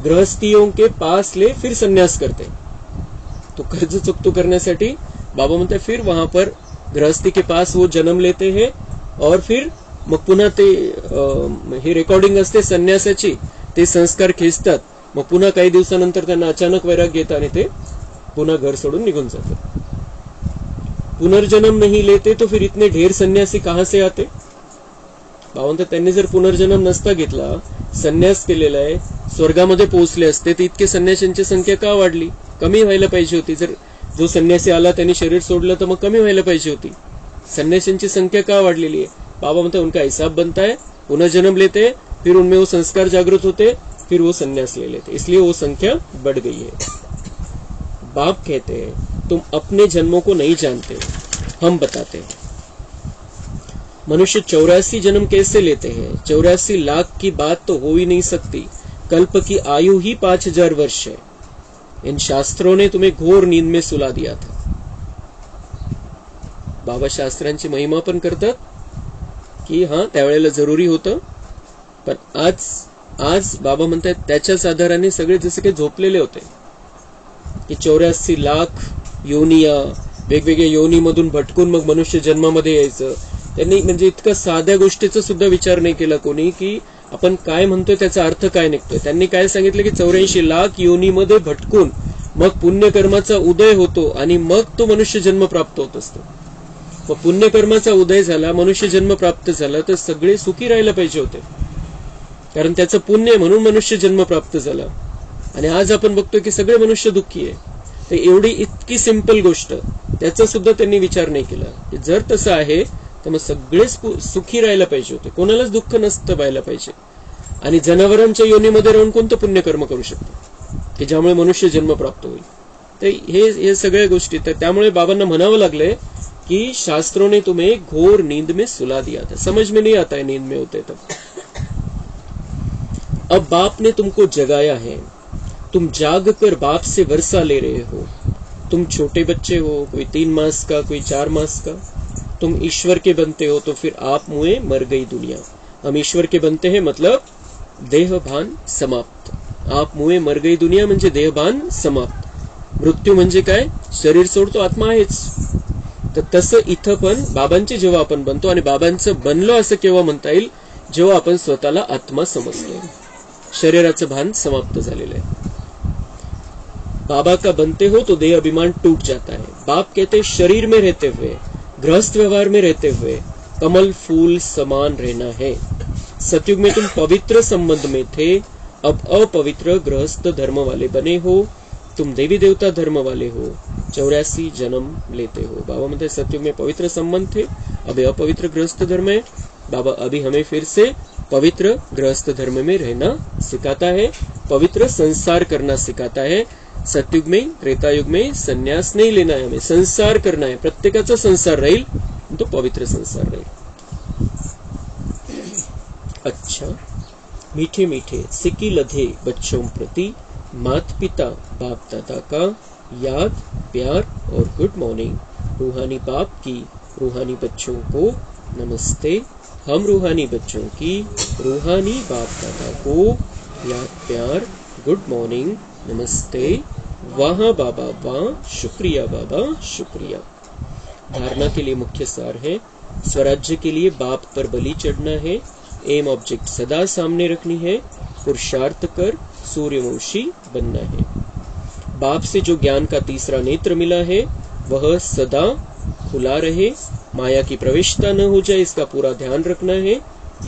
गृहस्थियों के पास ले फिर संन्यास करते। तो कर्ज चुकतो करण्यासाठी बाबा म्हणते फिर वहां पर गृहस्थी के पास वो जन्म लेते हैं और फिर मग पुन्हा ते ही रेकॉर्डिंग असते संन्यासाची, ते संस्कार खेचतात। मग पुन्हा काही दिवसानंतर त्यांना अचानक वैराग्य येतं आणि ते पुन्हा घर सोडून निघून जातात। पुनर्जन्म नहीं लेते तो फिर इतने ढेर सन्यासी कहां से आते? बाबा त्यांनी जर पुनर्जन्म नसता घेतला, संन्यास केलेला आहे, स्वर्गामध्ये पोहोचले असते, तर इतके संन्याशांची संख्या का वाढली? कमी व्हायला पाहिजे होती। जर जो संन्यासी आला त्यांनी शरीर सोडलं तर मग कमी व्हायला पाहिजे होती। संन्याशांची संख्या का वाढलेली है? बाबा म्हणते उनका हिसाब बनता है, पुनर्जन्म लेते, फिर उनमें वो संस्कार जागृत होते, फिर वो संन्यास ले लेते, इसलिए वो संख्या बढ़ गई है। बाप कहते हैं तुम अपने जन्मों को नहीं जानते, हम बताते हैं। मनुष्य 84 जन्म कैसे लेते हैं? 84 लाख की बात तो हो ही नहीं सकती। कल्प की आयु ही 5000 वर्ष है। इन शास्त्रों ने तुम्हें घोर नींद में सुला दिया था। बाबा शास्त्रांची महिमा पण करतात की हां त्यावेळेला जरुरी होतं, पण आज बाबा म्हणतात त्याच्याच आधाराने सगळे जसे काही झोपलेले होते की 84 लाख योनिया, वेगवेगळ्या योनीमधून भटकून मग मनुष्य जन्मामध्ये यायचं। त्यांनी म्हणजे इतका साध्या गोष्टीचा सुद्धा विचार नाही केला कोणी की आपण काय म्हणतोय त्याचा अर्थ काय निघतोय। त्यांनी काय सांगितलं की 84 लाख योनीमध्ये भटकून मग पुण्यकर्माचा उदय होतो आणि मग तो मनुष्य जन्म प्राप्त होत असतो। मग पुण्यकर्माचा उदय झाला, मनुष्य जन्म प्राप्त झाला, तर सगळे सुखी राहायला पाहिजे होते, कारण त्याचं पुण्य म्हणून मनुष्य जन्म प्राप्त झाला। आणि आज आपण बघतोय की सगळे मनुष्य दुःखी आहे। तर एवढी इतकी सिंपल गोष्ट त्याचा सुद्धा त्यांनी विचार नाही केला की जर तसं आहे तर मग सगळेच सुखी राहायला पाहिजे होते, कोणालाच दुःख नसतं व्हायला पाहिजे। आणि जनावरांच्या योनीमध्ये राहून कोणतं पुण्यकर्म करू शकतो की ज्यामुळे मनुष्य जन्म प्राप्त होईल? तर हे सगळ्या गोष्टी, तर त्यामुळे बाबांना म्हणावं लागलंय कि शास्त्रों ने तुम्हें घोर नींद में सुला दिया था, समझ में नहीं आता है नींद में होते तब। अब बाप ने तुमको जगाया है, तुम जाग कर बाप से वर्षा ले रहे हो। तुम छोटे बच्चे हो, कोई 3 मास का, कोई 4 मास का, तुम ईश्वर के बनते हो तो फिर आप मुए मर गई दुनिया। हम ईश्वर के बनते हैं मतलब देहभान समाप्त. आप मुळे मर गई दुनिया म्हणजे देहभान समाप्त. मृत्यू म्हणजे काय? शरीर सोडतो, आत्मा आहेच. तर तसं इथं पण बाबांचे जेव्हा आपण बनतो, आणि बाबांचं बनलो असं केव्हा म्हणता येईल? जेव्हा आपण स्वतःला आत्मा समजलोय, शरीराचं भान समाप्त झालेलं आहे. बाबा का बनते हो तो देह अभिमान टूट जाता है. बाप कहते शरीर में रहते हुए, गृहस्थ व्यवहार में रहते हुए कमल फूल समान रहना है. सतयुग में तुम पवित्र संबंध में थे, अब अपवित्र गृहस्थ धर्म वाले बने हो. तुम देवी देवता धर्म वाले हो, 84 जन्म लेते हो. बाबा म्हणते सतयुग में पवित्र संबंध थे, अब अपवित्र गृहस्थ धर्म है. बाबा अभी हमें फिर से पवित्र गृहस्थ धर्म में रहना सिखाता है, पवित्र संसार करना सिखाता है. सतयुग में, त्रेता युग में संन्यास नहीं लेना है, हमें संसार करना है. प्रत्येकाचा संसार राहील, तो पवित्र संसार राहील. अच्छा, मीठे मीठे सिक्की लधे बच्चों प्रति माता पिता बाप दादा का याद, प्यार और गुड मॉर्निंग. रूहानी बाप की रूहानी बच्चों को नमस्ते. हम रूहानी बच्चों की रूहानी बाप दादा को याद, प्यार, गुड मॉर्निंग, नमस्ते. वहाँ बाबा वहाँ, शुक्रिया बाबा शुक्रिया. धारणा के लिए मुख्य सार है, स्वराज्य के लिए बाप पर बलि चढ़ना है, एम ऑब्जेक्ट सदा सामने रखनी है, पुरुषार्थ कर सूर्यवंशी बनना है. बाप से जो ज्ञान का तीसरा नेत्र मिला है वह सदा खुला रहे, माया की प्रवेशता न हो जाए इसका पूरा ध्यान रखना है.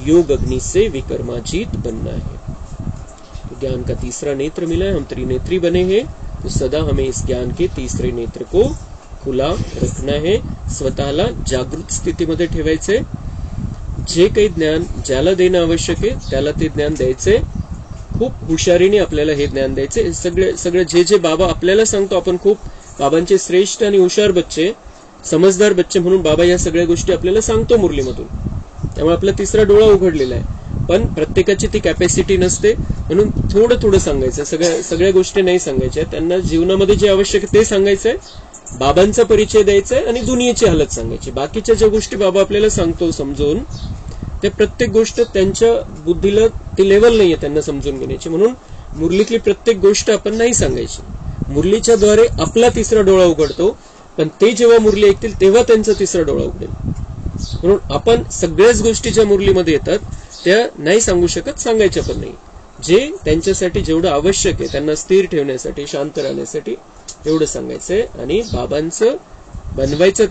योग अग्नि से विकर्माजीत बनना है. तो ज्ञान का तीसरा नेत्र मिला है, हम त्रिनेत्री बने हैं, तो सदा हमें इस ज्ञान के तीसरे नेत्र को खुला रखना है. स्वतःला जागृत स्थितीमध्ये ठेवायचे. जे काही ज्ञान ज्याला देणं आवश्यक आहे त्याला ते ज्ञान द्यायचे. खूप हुशारीने आपल्याला हे ज्ञान द्यायचे. सगळे जे जे बाबा आपल्याला सांगतो, आपण खूप बाबांचे श्रेष्ठ आणि हुशार बच्चे, समजदार बच्चे म्हणून बाबा या सगळ्या गोष्टी आपल्याला सांगतो मुरलीमधून. त्यामुळे आपला तिसरा डोळा उघडलेला आहे. पण प्रत्येकाची ती कॅपॅसिटी नसते, म्हणून थोडं थोडं सांगायचं. सगळ्या गोष्टी नाही सांगायच्या. त्यांना जीवनामध्ये जे आवश्यक आहे ते सांगायचंय, बाबांचा परिचय द्यायचा आहे आणि दुनियेची हालत सांगायची. बाकीच्या ज्या गोष्टी बाबा आपल्याला सांगतो समजून, ते प्रत्येक गोष्ट त्यांच्या बुद्धीला ती लेवल नाहीये त्यांना समजून घेण्याची. म्हणून मुरलीतली प्रत्येक गोष्ट आपण नाही सांगायची. मुरलीच्या द्वारे आपला तिसरा डोळा उघडतो, पण ते जेव्हा मुरली ऐकतील तेव्हा त्यांचा तिसरा डोळा उघडेल. म्हणून आपण सगळ्याच गोष्टी ज्या मुरलीमध्ये येतात त्या नाही सांगू शकत, सांगायच्या पण नाही. जे त्यांच्यासाठी जेवढं आवश्यक आहे, त्यांना स्थिर ठेवण्यासाठी, शांत राहण्यासाठी, तेवढं सांगायचंय. आणि बाबांचं बनवायचा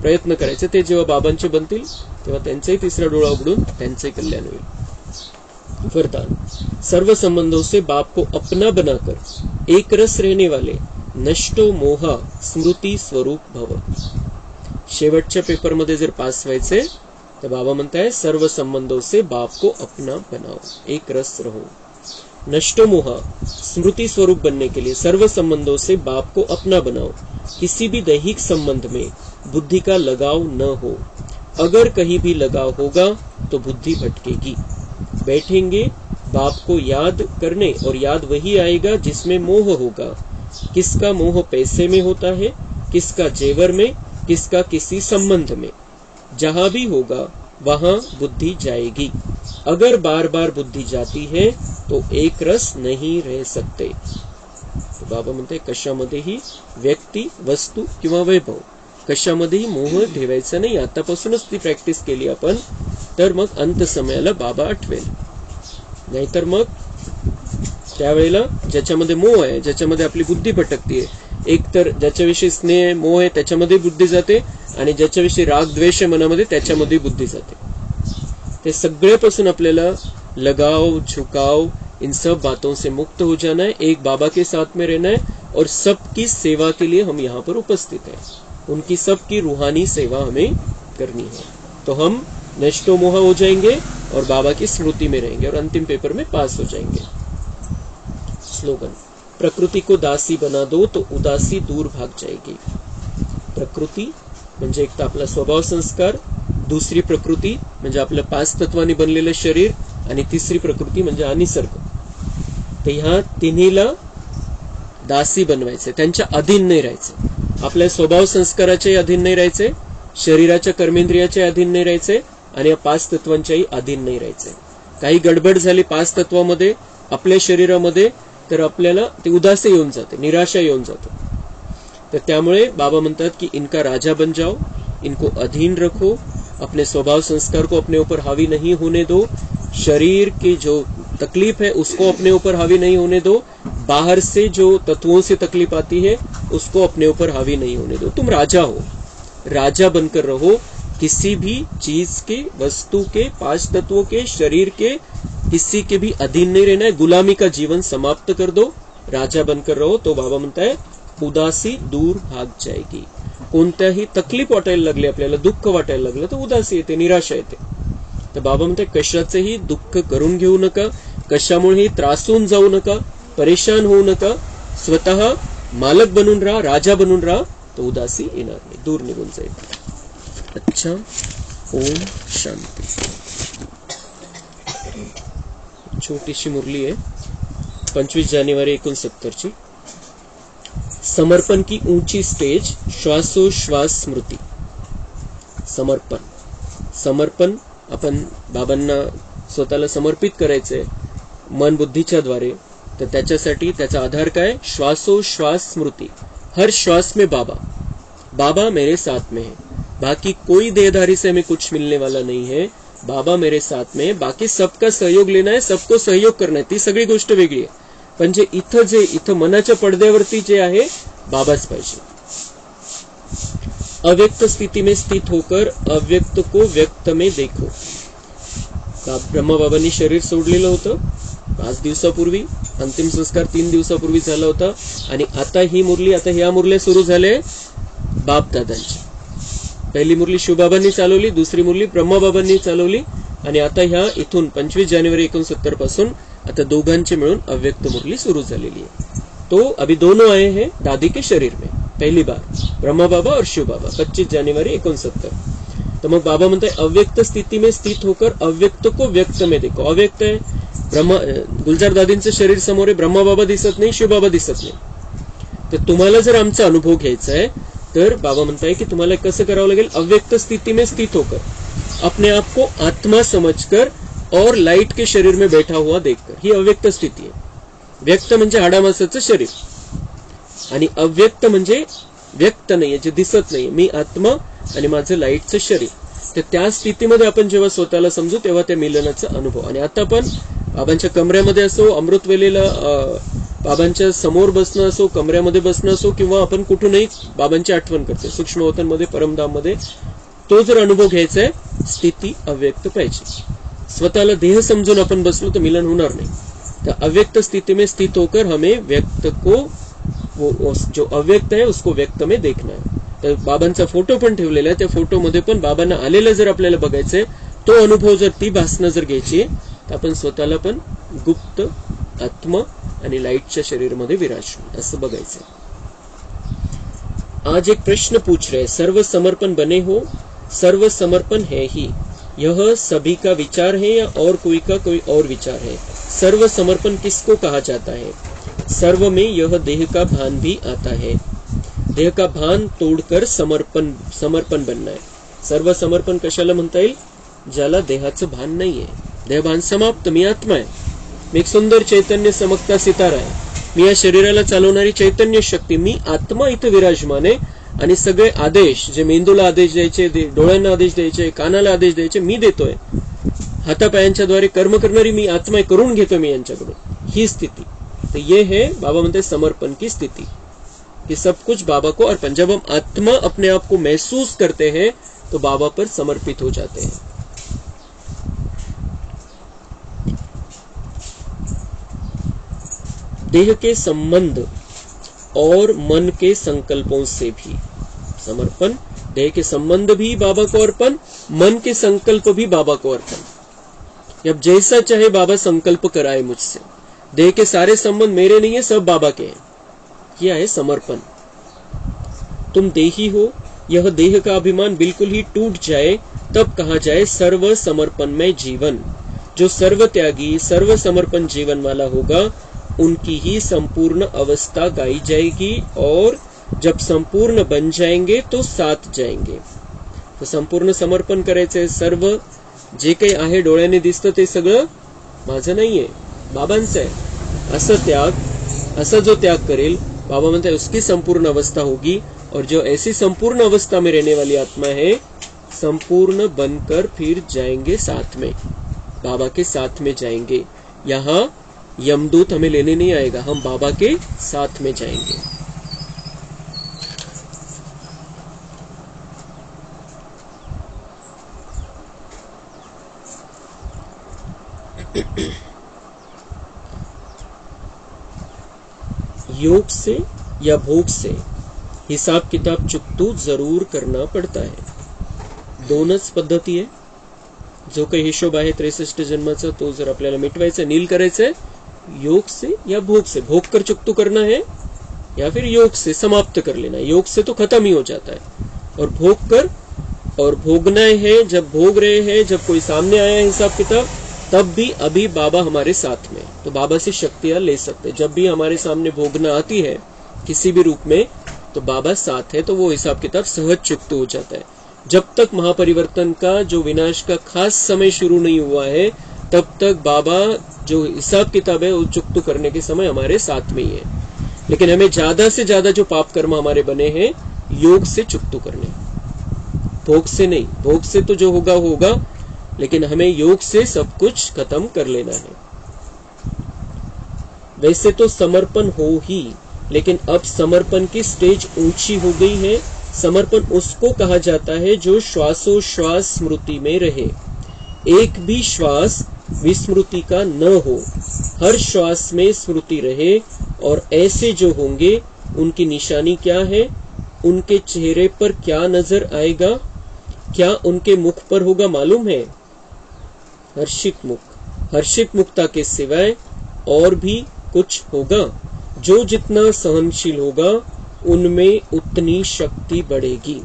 प्रयत्न करायचा. ते जेव्हा बाबांचे बनतील तेव्हा त्यांचाही तिसरा डोळा उघडून त्यांचंही कल्याण होईल. वरदान, सर्व संबंधों से बाप को अपना बनाकर एक रस रहने वाले नष्टो मोहा स्मृती स्वरूप भव. शेवटच्या पेपरमध्ये जर पास व्हायचे तर बाबा म्हणताय सर्व संबंधों से बाप को अपना बनाओ, एक रस रहो. नष्टो मोहा स्मृति स्वरूप बनने के लिए सर्व संबंधों से बाप को अपना बनाओ. किसी भी दैहिक संबंध में बुद्धि का लगाव न हो. अगर कहीं भी लगाव होगा तो बुद्धि भटकेगी. बैठेंगे बाप को याद करने, और याद वही आएगा जिसमें मोह होगा. किसका मोह पैसे में होता है, किसका जेवर में, किसका किसी संबंध में. जहां भी होगा वहां बुद्धि जाएगी. अगर बार बार बुद्धि जाती है तो एक रस नहीं रह सकते. तो बाबा म्हणते कशामध्येही व्यक्ती, वस्तू किंवा वैभव, कशामध्येही मोह ठेवायचा नाही. आतापासूनच ती प्रॅक्टिस केली आपण तर मग अंत समयाला बाबा आठवेल. नाहीतर मग त्यावेळेला ज्याच्यामध्ये मोह आहे, ज्याच्यामध्ये आपली बुद्धी भटकतीये, एक तर ज्याच्याविषयी स्नेह मोह आहे त्याच्यामध्ये बुद्धी जाते, आणि ज्याच्याविषयी राग द्वेष आहे मनामध्ये त्याच्यामध्ये बुद्धी जाते. ते सगळ्यापासून आपल्याला लगाव, झुकाव, इन सब बातों से मुक्त हो जाना है. एक बाबा के साथ में रहना है और सबकी सेवा के लिए हम यहाँ पर उपस्थित हैं. उनकी सबकी रूहानी सेवा हमें करनी है. तो हम नष्टो मोह हो जाएंगे और बाबा की स्मृति में रहेंगे और अंतिम पेपर में पास हो जाएंगे. स्लोगन, प्रकृति को दासी बना दो तो उदासी दूर भाग जाएगी. प्रकृती म्हणजे एक तर आपला स्वभाव संस्कार, दुसरी प्रकृती म्हणजे आपलं 5 तत्वांनी बनलेलं शरीर, आणि तिसरी प्रकृती म्हणजे अनिसर्ग. तर ह्या तिन्हीला दासी बनवायचे, त्यांच्या अधीन नाही राहायचे. आपल्या स्वभाव संस्काराच्या अधीन नाही राहायचे, शरीराच्या कर्मेंद्रियाच्या अधीन नाही राहायचे, आणि या 5 तत्वांच्याही अधीन नाही राहायचंय. काही गडबड झाली 5 तत्वामध्ये आपल्या शरीरामध्ये तर आपल्याला ते उदासी येऊन जाते, निराशा येऊन जाते. तर त्यामुळे बाबा म्हणतात की इनका राजा बन जाओ, इनको अधीन रखो, अपने स्वभाव संस्कार को अपने ऊपर हावी नहीं होने दो, शरीर की जो तकलीफ है उसको अपने ऊपर हावी नहीं होने दो, बाहर से जो तत्वों से तकलीफ आती है उसको अपने ऊपर हावी नहीं होने दो. तुम राजा हो, राजा बनकर रहो. किसी भी चीज के, वस्तु के, 5 तत्वों के, शरीर के, किसी के भी अधीन नहीं रहना है. गुलामी का जीवन समाप्त कर दो, राजा बनकर रहो. तो बाबा म्हणता है उदासी दूर भाग जाएगी. कोणत्याही तकलीफ वाटायला लागली, आपल्याला दुःख वाटायला लागलं तर उदासी येते, निराशा येते. तर बाबा म्हणते कशाचेही दुःख करून घेऊ नका, कशामुळेही त्रासून जाऊ नका, परेशान होऊ नका. स्वतः मालक बनून राहा, राजा बनून राहा, तो उदासी येणार नाही, दूर निघून जाईल. अच्छा, ओम शांती. छोटीशी मुरली आहे 25 जानेवारी 69 ची. समर्पण की ऊंची स्टेज, श्वासोश्वास स्मृती. समर्पण, समर्पण आपण बाबांना स्वतःला समर्पित करायचंय मन बुद्धीच्या द्वारे. तर त्याच्यासाठी त्याचा आधार काय? श्वासोश्वास स्मृती. हर श्वास में बाबा, बाबा मेरे साथ में है, बाकी कोई देहधारी से हमें कुछ मिलने वाला नहीं है. बाबा मेरे साथ में, बाकी सबका सहयोग लेना है, सबको सहयोग करना है, ती सगळी गोष्ट वेगळी आहे. पण जे इथं मनाच्या पडद्यावरती जे आहे बाबाच पाहिजे. अव्यक्त स्थिती में स्थित होकर अव्यक्त को व्यक्त में देखो. ब्रह्माबाबांनी शरीर सोडलेलं होतं 5 दिवसापूर्वी, अंतिम संस्कार 3 दिवसापूर्वी झाला होता. आणि आता ही मुरली, आता ह्या मुरल्या सुरू झाले बाप दादांची. पहिली मुरली शिवबाबांनी चालवली, दुसरी मुरली ब्रह्माबाबांनी चालवली, आणि आता ह्या इथून 25 जानेवारी 69 पासून आता दोघांचे मिळून अव्यक्त मुरली सुरू झालेली आहे. तो अभी दोनों आए हैं दादी के शरीर में पहली बार, ब्रह्मा बाबा और शिव बाबा, 25 जानेवारी 69. तर मग बाबा म्हणताय अव्यक्त स्थिती में स्थित होकर अव्यक्त को व्यक्त में देखो. अव्यक्त आहे गुलजार दादींचं शरीर समोर आहे, ब्रह्मा बाबा दिसत नाही, शिव बाबा दिसत नाही. तर तुम्हाला जर आमचा अनुभव घ्यायचा आहे तर बाबा म्हणताय की तुम्हाला कसं करावं लागेल? अव्यक्त स्थिती में स्थित होकर, अपने आप को आत्मा समझकर और लाइट के शरीर में बैठा हुआ देखकर. ही अव्यक्त स्थिती आहे. व्यक्त म्हणजे हाडामासाचं शरीर, आणि अव्यक्त म्हणजे व्यक्त नाहीये, जे दिसत नाहीये. मी आत्मा आणि माझं लाईटचं शरीर. तर त्या स्थितीमध्ये आपण जेव्हा स्वतःला समजू तेव्हा त्या मिलनाचा अनुभव. आणि आता पण बाबांच्या कमऱ्यामध्ये असो, अमृत वेलेला बाबांच्या समोर बसणं असो, कमऱ्यामध्ये बसणं असो, किंवा आपण कुठूनही बाबांची आठवण करते सूक्ष्मवतनमध्ये, परमधाममध्ये, तो जर अनुभव घ्यायचा आहे स्थिती अव्यक्त पाहिजे. स्वतःला देह समजून आपण बसलो तर मिलन होणार नाही. तर अव्यक्त स्थिती में स्थित होकर हमें व्यक्त को, वो जो अव्यक्त है उसको व्यक्त में देखना है. तर बाबांचा फोटो पण ठेवलेला आहे, त्या फोटोमध्ये पण बाबांना आलेलं जर आपल्याला बघायचंय, तो अनुभव जर, ती भासणं जर घ्यायची तर आपण स्वतःला पण गुप्त आत्मा आणि लाईटच्या शरीरमध्ये विराजमान असं बघायचंय. आज एक प्रश्न पूछ रहे, सर्व समर्पण बने हो, सर्व समर्पण है ही, यह सभी का विचार है या और कोई का कोई और विचार है? सर्व समर्पण किसको कहा जाता है? सर्व में यह देह का भान भी आता है. देह का भान तोडकर समर्पण बनना है. सर्व समर्पण कशाला म्हणता येईल? ज्याला देहाचं भान नाहीये, देहभान समाप्त. मी आत्मा आहे, मी एक सुंदर चैतन्य चमकता सितारा आहे, मी या शरीराला चालवणारी चैतन्य शक्ती, मी आत्मा इथं विराजमान आहे. आणि सगळे आदेश, जे मेंदूला आदेश द्यायचे, डोळ्यांना आदेश द्यायचे, कानाला आदेश द्यायचे, मी देतोय. हातापायांच्या द्वारे कर्म करणारी मी आत्मा करून घेतो मी यांच्याकडून. ही स्थिति, तो ये है बाबा म्हणते समर्पण की स्थिति, कि सब कुछ बाबा को अर्पण. जब हम आत्मा अपने आप को महसूस करते हैं तो बाबा पर समर्पित हो जाते हैं. देह के संबंध और मन के संकल्पों से भी समर्पण. देह के संबंध भी बाबा को अर्पण, मन के संकल्प भी बाबा को अर्पण. अब जैसा चाहे बाबा संकल्प कराए मुझसे. देह के सारे संबंध मेरे नहीं है, सब बाबा के हैं. यह है समर्पण. तुम देही हो, यह देह का अभिमान बिल्कुल ही टूट जाए तब कहा जाए सर्व समर्पणमय जीवन. जो सर्व त्यागी सर्व समर्पण जीवन वाला होगा उनकी ही संपूर्ण अवस्था गाई जाएगी, और जब संपूर्ण बन जाएंगे तो साथ जाएंगे. तो संपूर्ण समर्पण करायचे, सर्व जे काही आहे डोळ्याने दिसतं ते सगळं माझं नाहीये, बाबांचं आहे. असं त्याग, असा जो त्याग करेल, बाबा म्हणते उसकी संपूर्ण अवस्था होगी. और जो ऐसी संपूर्ण अवस्था में रहने वाली आत्मा है, संपूर्ण बनकर फिर जाएंगे साथ में, बाबा के साथ में जाएंगे. यहाँ यमदूत हमें लेने नहीं आएगा, हम बाबा के साथ में जाएंगे. योग से या भोग से हिसाब किताब चुकतू जरूर करना पडता है. दोनच पद्धती आहे. जो काही हिशोब आहे 63 जन्माचा तो जर आपल्याला मिटवायचा, नील करायचंय, योग से या भोग से, भोग कर चुकतू करना है या फिर योग से समाप्त कर लेना है. योग से तो खत्म ही हो जाता है, और भोग कर, और भोगना है. जब भोग रहे हैं, जब कोई सामने आया हिसाब किताब, तब भी अभी बाबा हमारे साथ में, तो बाबा से शक्तियां ले सकते. जब भी हमारे सामने भोगना आती है किसी भी रूप में, तो बाबा साथ है, तो वो हिसाब किताब सहज चुकतू हो जाता है. जब तक महापरिवर्तन का जो विनाश का खास समय शुरू नहीं हुआ है, तब तक बाबा जो हिसाब किताब है वो चुकतू करने के समय हमारे साथ में ही है. लेकिन हमें ज्यादा से ज्यादा जो पाप कर्म हमारे बने हैं, योग से चुकतू करने, भोग से नहीं. भोग से तो जो होगा होगा, लेकिन हमें योग से सब कुछ खत्म कर लेना है. वैसे तो समर्पण हो ही, लेकिन अब समर्पण की स्टेज ऊंची हो गई है. समर्पण उसको कहा जाता है जो श्वासोश्वास स्मृति में रहे, एक भी श्वास विस्मृति का न हो, हर श्वास में स्मृति रहे. और ऐसे जो होंगे उनकी निशानी क्या है, उनके चेहरे पर क्या नजर आएगा, क्या उनके मुख पर होगा मालूम है? हर्षित मुख. हर्षित मुक्ता के सिवाय और भी कुछ होगा. जो जितना सहनशील होगा उनमें उतनी शक्ति बढ़ेगी.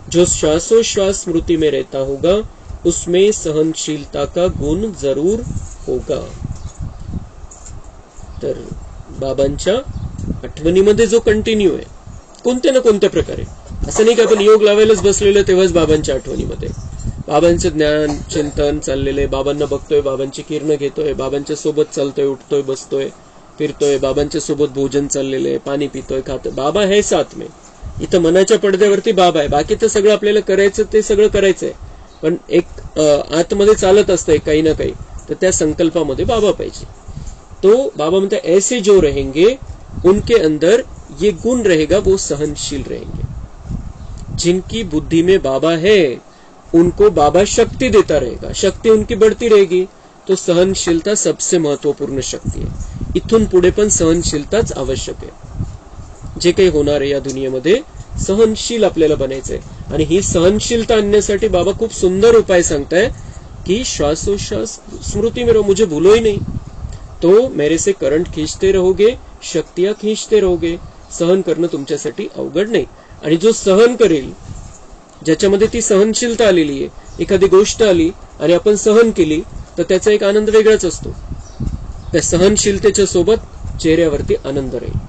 जो श्वासोश्वास स्मृति में रहता होगा उसमें सहनशीलता का गुण जरूर होगा. तर बाबांच्या आठवणीमध्ये जो कंटिन्यू आहे कोणत्या ना कोणत्या प्रकारे, असं नाही की आपण योग लावायलाच बसलेलो तेव्हाच बाबांच्या आठवणीमध्ये. बाबांचं ज्ञान चिंतन चाललेलं, बाबांना बघतोय, बाबांची किरणं घेतोय, बाबांच्या सोबत चालतोय, उठतोय, बसतोय, फिरतोय, बाबांच्या सोबत भोजन चाललेलं आहे, पाणी पितोय, खातोय, बाबा है साथ में. इथं मनाच्या पडद्यावरती बाबा आहे, बाकी तर सगळं आपल्याला करायचं ते सगळं करायचंय, पण एक आतमध्ये चालत असतंय काही ना काही, तर त्या संकल्पामध्ये बाबा पाहिजे. तो बाबा म्हणता ऐसे जो रहेंगे उनके अंदर ये गुण रहेगा, वो सहनशील रहेंगे. जिनकी बुद्धि में बाबा है उनको बाबा शक्ति देता रहेगा, शक्ति उनकी बढ़ती रहेगी. तो सहनशीलता सबसे महत्वपूर्ण शक्ती आहे. इथून पुढे पण सहनशीलताच आवश्यक आहे. जे काही होणार आहे या दुनियेमध्ये सहनशील आपल्याला बनायचंय. आणि ही सहनशीलता आणण्यासाठी बाबा खूप सुंदर उपाय सांगताय की श्वासोश्वास स्मृति में रहो, मुझे भूलो ही नहीं, तो मेरे से करंट खींचते रहोगे, शक्तियां खींचते रहोगे. सहन करणं तुमच्यासाठी अवघड नाही. आणि जो सहन करेल, ज्याच्यामध्ये ती सहनशीलता आलेली आहे, एखादी गोष्ट आली आणि आपण सहन केली तर त्याचा एक आनंद वेगळाच असतो. त्या सहनशीलतेच्या सोबत चेहऱ्यावरती आनंद राहील.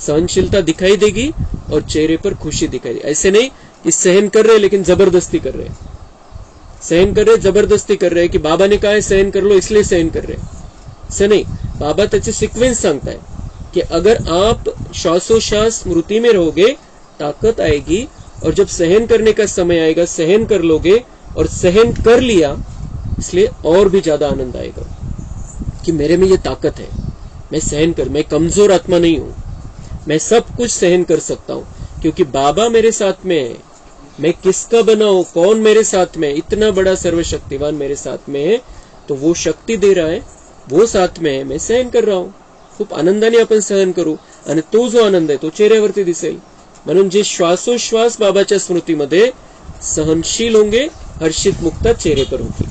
सहनशीलता दिखाई देगी और चेहरे पर खुशी दिखाई देगी. ऐसे नहीं कि सहन कर रहे लेकिन जबरदस्ती कर रहे, सहन कर रहे जबरदस्ती कर रहे कि बाबा ने कहा है सहन कर लो इसलिए सहन कर रहे, ऐसे नहीं. बाबा त्याचे सिक्वेंस सांगता है कि अगर आप श्वासोश्वास स्मृति में रहोगे ताकत आएगी, और जब सहन करने का समय आएगा सहन कर लोगे, और सहन कर लिया इसलिए और भी ज्यादा आनंद आएगा कि मेरे में ये ताकत है, मैं सहन कर, मैं कमजोर आत्मा नहीं हूं, मैं सब कुछ सहन कर सकता हूं क्योंकि बाबा मेरे साथ में है. मैं किसका बना हूं, कौन मेरे साथ में, इतना बड़ा सर्वशक्तिवान मेरे साथ में है, तो वो शक्ती दे रहा है, वो साथ में है, मैं सहन कर रहा हूं. खूप आनंदाने आपण सहन करू आणि तो जो आनंद आहे तो चेहऱ्यावरती दिसेल. म्हणून जे श्वासोश्वास बाबाच्या स्मृतीमध्ये सहनशील होंगे, हर्षित मुक्ता चेहरे पर होगी.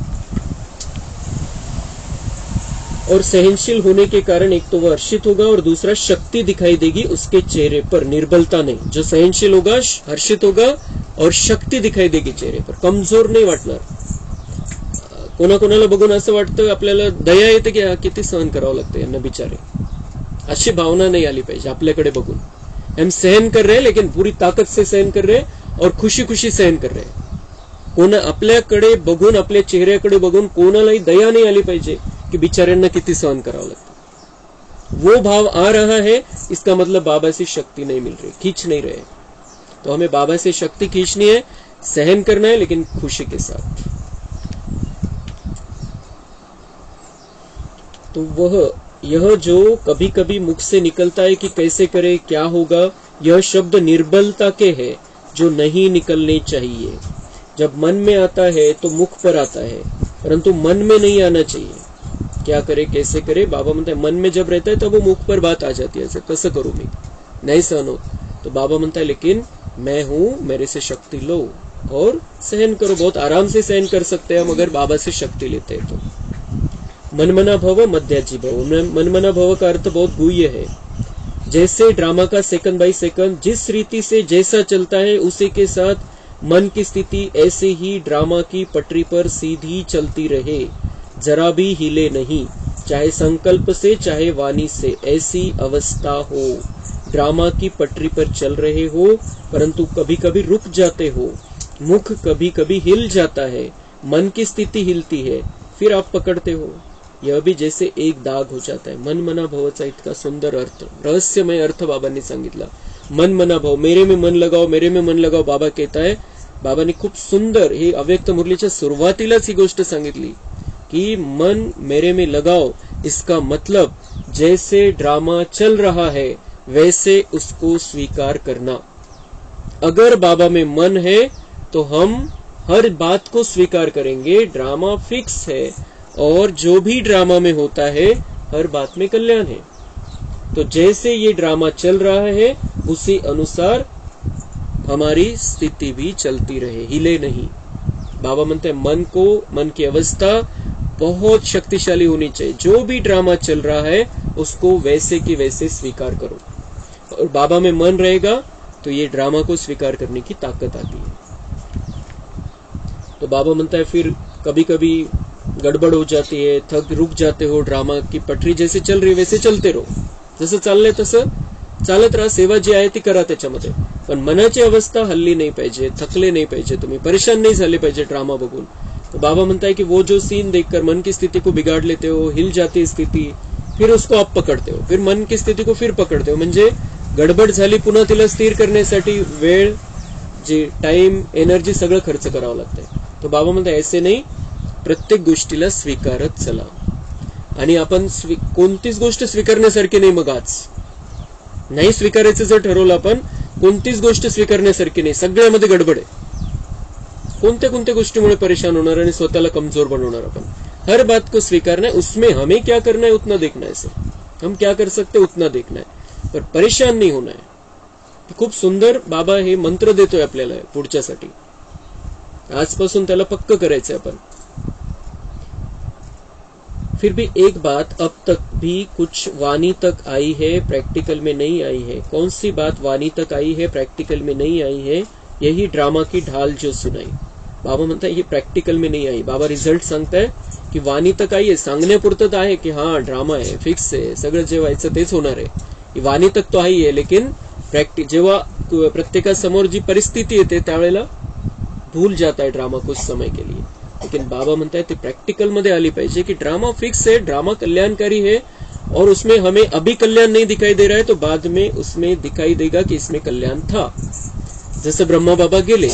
और सहनशील होने के कारण एक तो वो हर्षित होगा और दूसरा शक्ति दिखाई देगी उसके चेहरे पर, निर्बलता नहीं. जो सहनशील होगा हर्षित होगा और शक्ती दिखाई देगी चेहरे पर, कमजोर नाही वाटणार. कोणाकोणाला बघून असं वाटतं आपल्याला दया येते की किती सहन करावं लागतं यांना बिचारे, अशी भावना नहीं आली पाहिजे आपल्याकडे बघून. हम सहन कर रहे हैं लेकिन पूरी ताकत से सहन कर रहे हैं और खुशी खुशी सहन कर रहे हैं. कोणा आपल्याकडे बघून, आपल्या चेहऱ्याकडे बघून कोणालाही दया नहीं आली पाहिजे कि बिचाऱ्यांना किती सहन करावं लगता। वो भाव आ रहा है, इसका मतलब बाबा से शक्ति नहीं मिल रही, खींच नहीं रहे। तो हमें बाबा से शक्ति खींचनी है, सहन करना है, लेकिन खुशी के साथ। तो यह जो कभी कभी मुख से निकलता है कि कैसे करे, क्या होगा, यह शब्द निर्बलता के है जो नहीं निकलने चाहिए। जब मन में आता है तो मुख पर आता है, परंतु मन में नहीं आना चाहिए। क्या करे, कैसे करे, बाबा म्हणता है मन में जब रहता है तब वो मुख पर बात आ जाती है, कसं करू मी, नहीं सहन होत। तो बाबा म्हणता है लेकिन मैं हूं, मेरे से शक्ति लो और सहन करो। बहुत आराम से सहन कर सकते हैं हम अगर बाबा से शक्ति लेते हैं तो। मनमना भव मध्याजी भव। मनमना भव का अर्थ बहुत गुह्य है। जैसे ड्रामा का सेकंड बाय सेकंड जिस रीति से जैसा चलता है उसी के साथ मन की स्थिति ऐसे ही ड्रामा की पटरी पर सीधी चलती रहे, जरा भी हिले नहीं, चाहे संकल्प से चाहे वाणी से, ऐसी अवस्था हो। ड्रामा की पटरी पर चल रहे हो परंतु कभी कभी रुक जाते हो, मुख कभी कभी हिल जाता है, मन की स्थिति हिलती है, फिर आप पकड़ते हो। यह भी जैसे एक दाग हो जाता है। मन मना भवचा इतका सुंदर अर्थ, रहस्यमय अर्थ बाबांनी सांगितला। मन मना भाव, मेरे में मन लगाओ, मेरे में मन लगाओ बाबा कहता है। बाबांनी खूप सुंदर ही अव्यक्त मुरलीच्या सुरुवातीलाच ही गोष्ट सांगितली कि मन मेरे में लगाओ, इसका मतलब जैसे ड्रामा चल रहा है वैसे उसको स्वीकार करना। अगर बाबा में मन है तो हम हर बात को स्वीकार करेंगे। ड्रामा फिक्स है और जो भी ड्रामा में होता है हर बात में कल्याण है। तो जैसे ये ड्रामा चल रहा है उसी अनुसार हमारी स्थिति भी चलती रहे, हिले नहीं। बाबा म्हणते हैं मन की अवस्था बहुत शक्तिशाली होनी चाहिए। जो भी ड्रामा चल रहा है उसको वैसे की वैसे स्वीकार करो, और बाबा में मन रहेगा तो ये ड्रामा को स्वीकार करने की ताकत आती है। तो बाबा म्हणता है फिर कभी कभी गड़बड़ हो जाती है, रुक जाते हो, ड्रामा की पटरी जैसे चल रही वैसे चलते रहो, जसं चाललंय तसं चालत राहा, सेवा जी आहे ती करा त्याच्यामध्ये। पण मनाची अवस्था हल्ली नहीं पाहिजे, थकले नहीं पाहिजे, तुम्ही परेशान नहीं झाले पाहिजे ड्रामा बघून। तो बाबा म्हणता है कि वो जो सीन देखकर मन की स्थिति को बिगाड़ लेते हो, हिल जाती है स्थिति, फिर उसको आप पकडते हो, फिर मन की स्थिति को फिर पकडते हो, म्हणजे गडबड झाली पुन्हा तिला स्थिर करण्यासाठी वेळ, जी टाइम, एनर्जी सगळं खर्च करावं लागतंय। तो बाबा म्हणता ऐसे नाही, प्रत्येक गोष्टीला स्वीकारत चला। आणि आपण कोणतीच गोष्ट स्वीकारण्यासारखी नाही, मग आज नाही स्वीकारायचं जर ठरवलं आपण, कोणतीच गोष्ट स्वीकारण्यासारखी नाही, सगळ्यामध्ये गडबड आहे। कोणत्या कोणत्या गोष्टीमुळे परेशान होणार आणि स्वतःला कमजोर बनवणार आपण। हर बात को स्वीकारना है, उसमें हमें क्या करना है उतना देखना है, सर हम क्या कर सकते उतना देखना है, पर परेशान नहीं होना है। खूप सुंदर बाबा हे मंत्र देतोय आपल्याला पुढच्यासाठी, आजपासून त्याला पक्क करायचंय आपण। फिर भी एक बात अब तक भी कुछ वाणी तक आई है, प्रैक्टिकल में नहीं आई है। कौन सी बात वाणी तक आई है, प्रैक्टिकल में नहीं आई है? यही ड्रामा की ढाल जो सुनाई। बाबा म्हणता ये प्रैक्टिकल में नहीं आई। बाबा रिझल्ट सांगताय की वाणी तक आई आहे, सांगण्यापुरतं आहे की हा ड्रामा आहे, फिक्स आहे, सगळं जे व्हायचं तेच होणार आहे। वाणी तक तो आई है, लेकिन जेव्हा प्रत्येकासमोर जी परिस्थिती येते त्यावेळेला भूल जाता है ड्रामा कुछ समय के लिए। लेकिन बाबा म्हणता है प्रैक्टिकल मध्ये आली पाहिजे कि ड्रामा फिक्स है, ड्रामा कल्याणकारी है, और उसमें हमें अभी कल्याण नहीं दिखाई दे रहा है तो बाद में उसमें दिखाई देगा कि इसमें कल्याण था। जसं ब्रह्मा बाबा गेले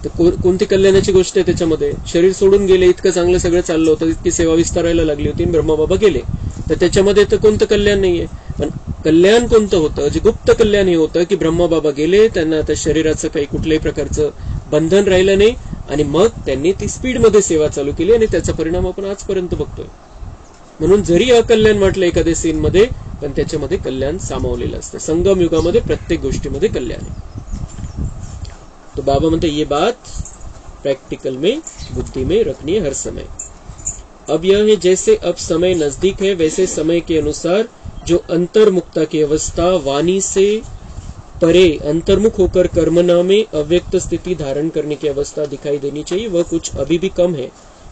तर कोणती कल्याणाची गोष्ट आहे त्याच्यामध्ये? शरीर सोडून गेले, इतकं चांगलं सगळं चाललं होतं, इतकी सेवा विस्तारायला लागली होती, ब्रह्मा बाबा गेले, तर त्याच्यामध्ये तर कोणतं कल्याण नाहीये। पण कल्याण कोणतं होतं? जे गुप्त कल्याण हे होतं की ब्रह्मा बाबा गेले, त्यांना आता शरीराचं काही कुठल्याही प्रकारचं बंधन राहिलं नाही, आणि मग त्यांनी ती स्पीडमध्ये सेवा चालू केली, आणि त्याचा परिणाम आपण आजपर्यंत बघतोय। म्हणून जरी अकल्याण वाटलं एखाद्या सीन मध्ये, पण त्याच्यामध्ये कल्याण सामावलेलं असतं। संगम युगामध्ये प्रत्येक गोष्टीमध्ये कल्याण आहे। तो बाबा म्हणते ये बात प्रैक्टिकल में, बुद्धि में रखनी है हर समय। अब यह है जैसे अब समय नजदीक है वैसे समय के अनुसार जो अंतर्मुक्ता की अवस्था, वाणी से परे अंतर्मुख होकर कर्मना में अव्यक्त स्थिति धारण करने की अवस्था दिखाई देनी चाहिए, वह कुछ अभी भी कम है।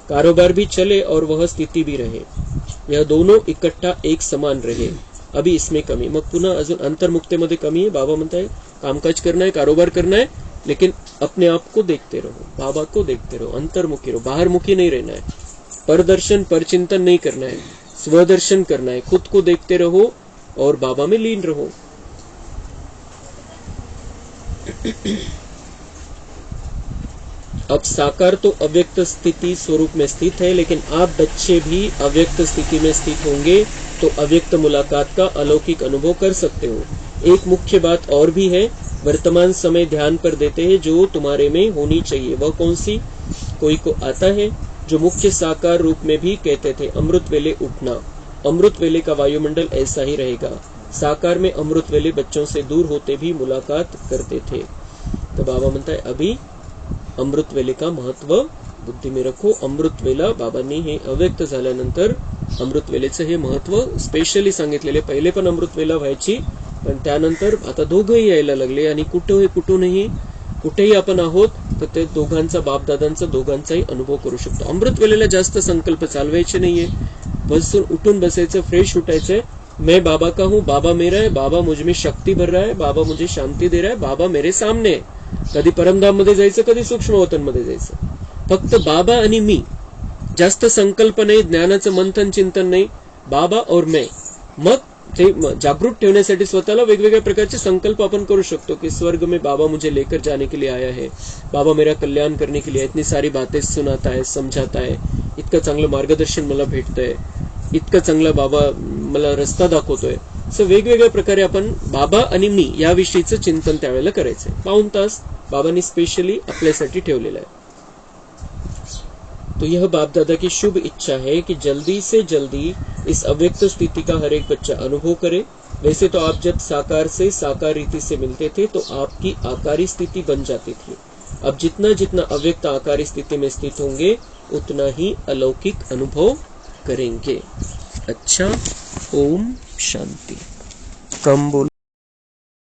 कारोबार भी चले और वह स्थिति भी रहे, यह दोनों इकट्ठा एक समान रहे, अभी इसमें कमी। मग पुन्हा अजून अंतर्मुक्तेमध्ये कमी आहे। बाबा म्हणताय कामकाज करणं आहे, कारोबार करणं आहे, लेकिन अपने आप को देखते रहो, बाबा को देखते रहो, अंतर्मुखी रहो, बाहर मुखी नहीं रहना है, परदर्शन परचिंतन नहीं करना है, स्वदर्शन करना है, खुद को देखते रहो और बाबा में लीन रहो। अब साकार तो अव्यक्त स्थिति स्वरूप में स्थित है, लेकिन आप बच्चे भी अव्यक्त स्थिति में स्थित होंगे तो अव्यक्त मुलाकात का अलौकिक अनुभव कर सकते हो। एक मुख्य बात और भी है, वर्तमान समय ध्यान पर देते हैं जो तुम्हारे में होनी चाहिए। वह कौन सी? कोई को आता है जो मुख्य साकार रूप में भी कहते थे, अमृत वेले उठना। अमृत वेले का वायुमंडल ऐसा ही रहेगा। साकार में अमृत वेले बच्चों से दूर होते भी मुलाकात करते थे। तो बाबा म्हणता है अभी अमृत वेले का महत्व बुद्धी में रखो। अमृत वेला बाबांनी हे अव्यक्त झाल्यानंतर अमृत वेलेचं हे महत्व स्पेशली सांगितलेले। पहिले पण अमृत वेला व्हायची, पण त्यानंतर आता दोघंही यायला लागले आणि कुठेही आपण आहोत तर ते दोघांचा बापदादांचा दोघांचाही अनुभव करू शकतो। अमृत वेलेला जास्त संकल्प चालवायचे नाहीये, बसून उठून बसायचं, फ्रेश उठायचंय। मैं बाबा का हूँ, बाबा मेरा है, बाबा मुझे में शक्ति भर रहा है, बाबा मुझे शांति दे रहा है, बाबा मेरे सामने है। कधी परमधाम मध्ये जायचं, कधी सूक्ष्मवतन मध्ये जायचं, फक्त बाबा आणि मी। जास्त संकल्प नाही, ज्ञानाचं मंथन चिंतन नाही, बाबा और मैं। मग ते जागृत ठेवण्यासाठी स्वतःला वेगवेगळ्या प्रकारचे संकल्प आपण करू शकतो की स्वर्ग में बाबा मुझे लेकर जाने के लिए आया है, बाबा मेरा कल्याण करने के लिए इतनी सारी बातें सुनाता है, समझाता है, इतकं चांगलं मार्गदर्शन मला भेटतंय, इतकं चांगला बाबा मला रस्ता दाखवतोय। सो वेगवेगळ्या प्रकारे आपण बाबा आणि मी याविषयीचं चिंतन त्यावेळेला करायचंय। 2 तास बाबांनी स्पेशली आपल्यासाठी ठेवलेला है। तो यह बाप दादा की शुभ इच्छा है कि जल्दी से जल्दी इस अव्यक्त स्थिति का हर एक बच्चा अनुभव करे। वैसे तो आप जब साकार से साकार रीति से मिलते थे तो आपकी आकारी स्थिति बन जाती थी। अब जितना जितना अव्यक्त आकारी स्थिति में स्थित होंगे उतना ही अलौकिक अनुभव करेंगे। अच्छा, ओम शांति। कम बोल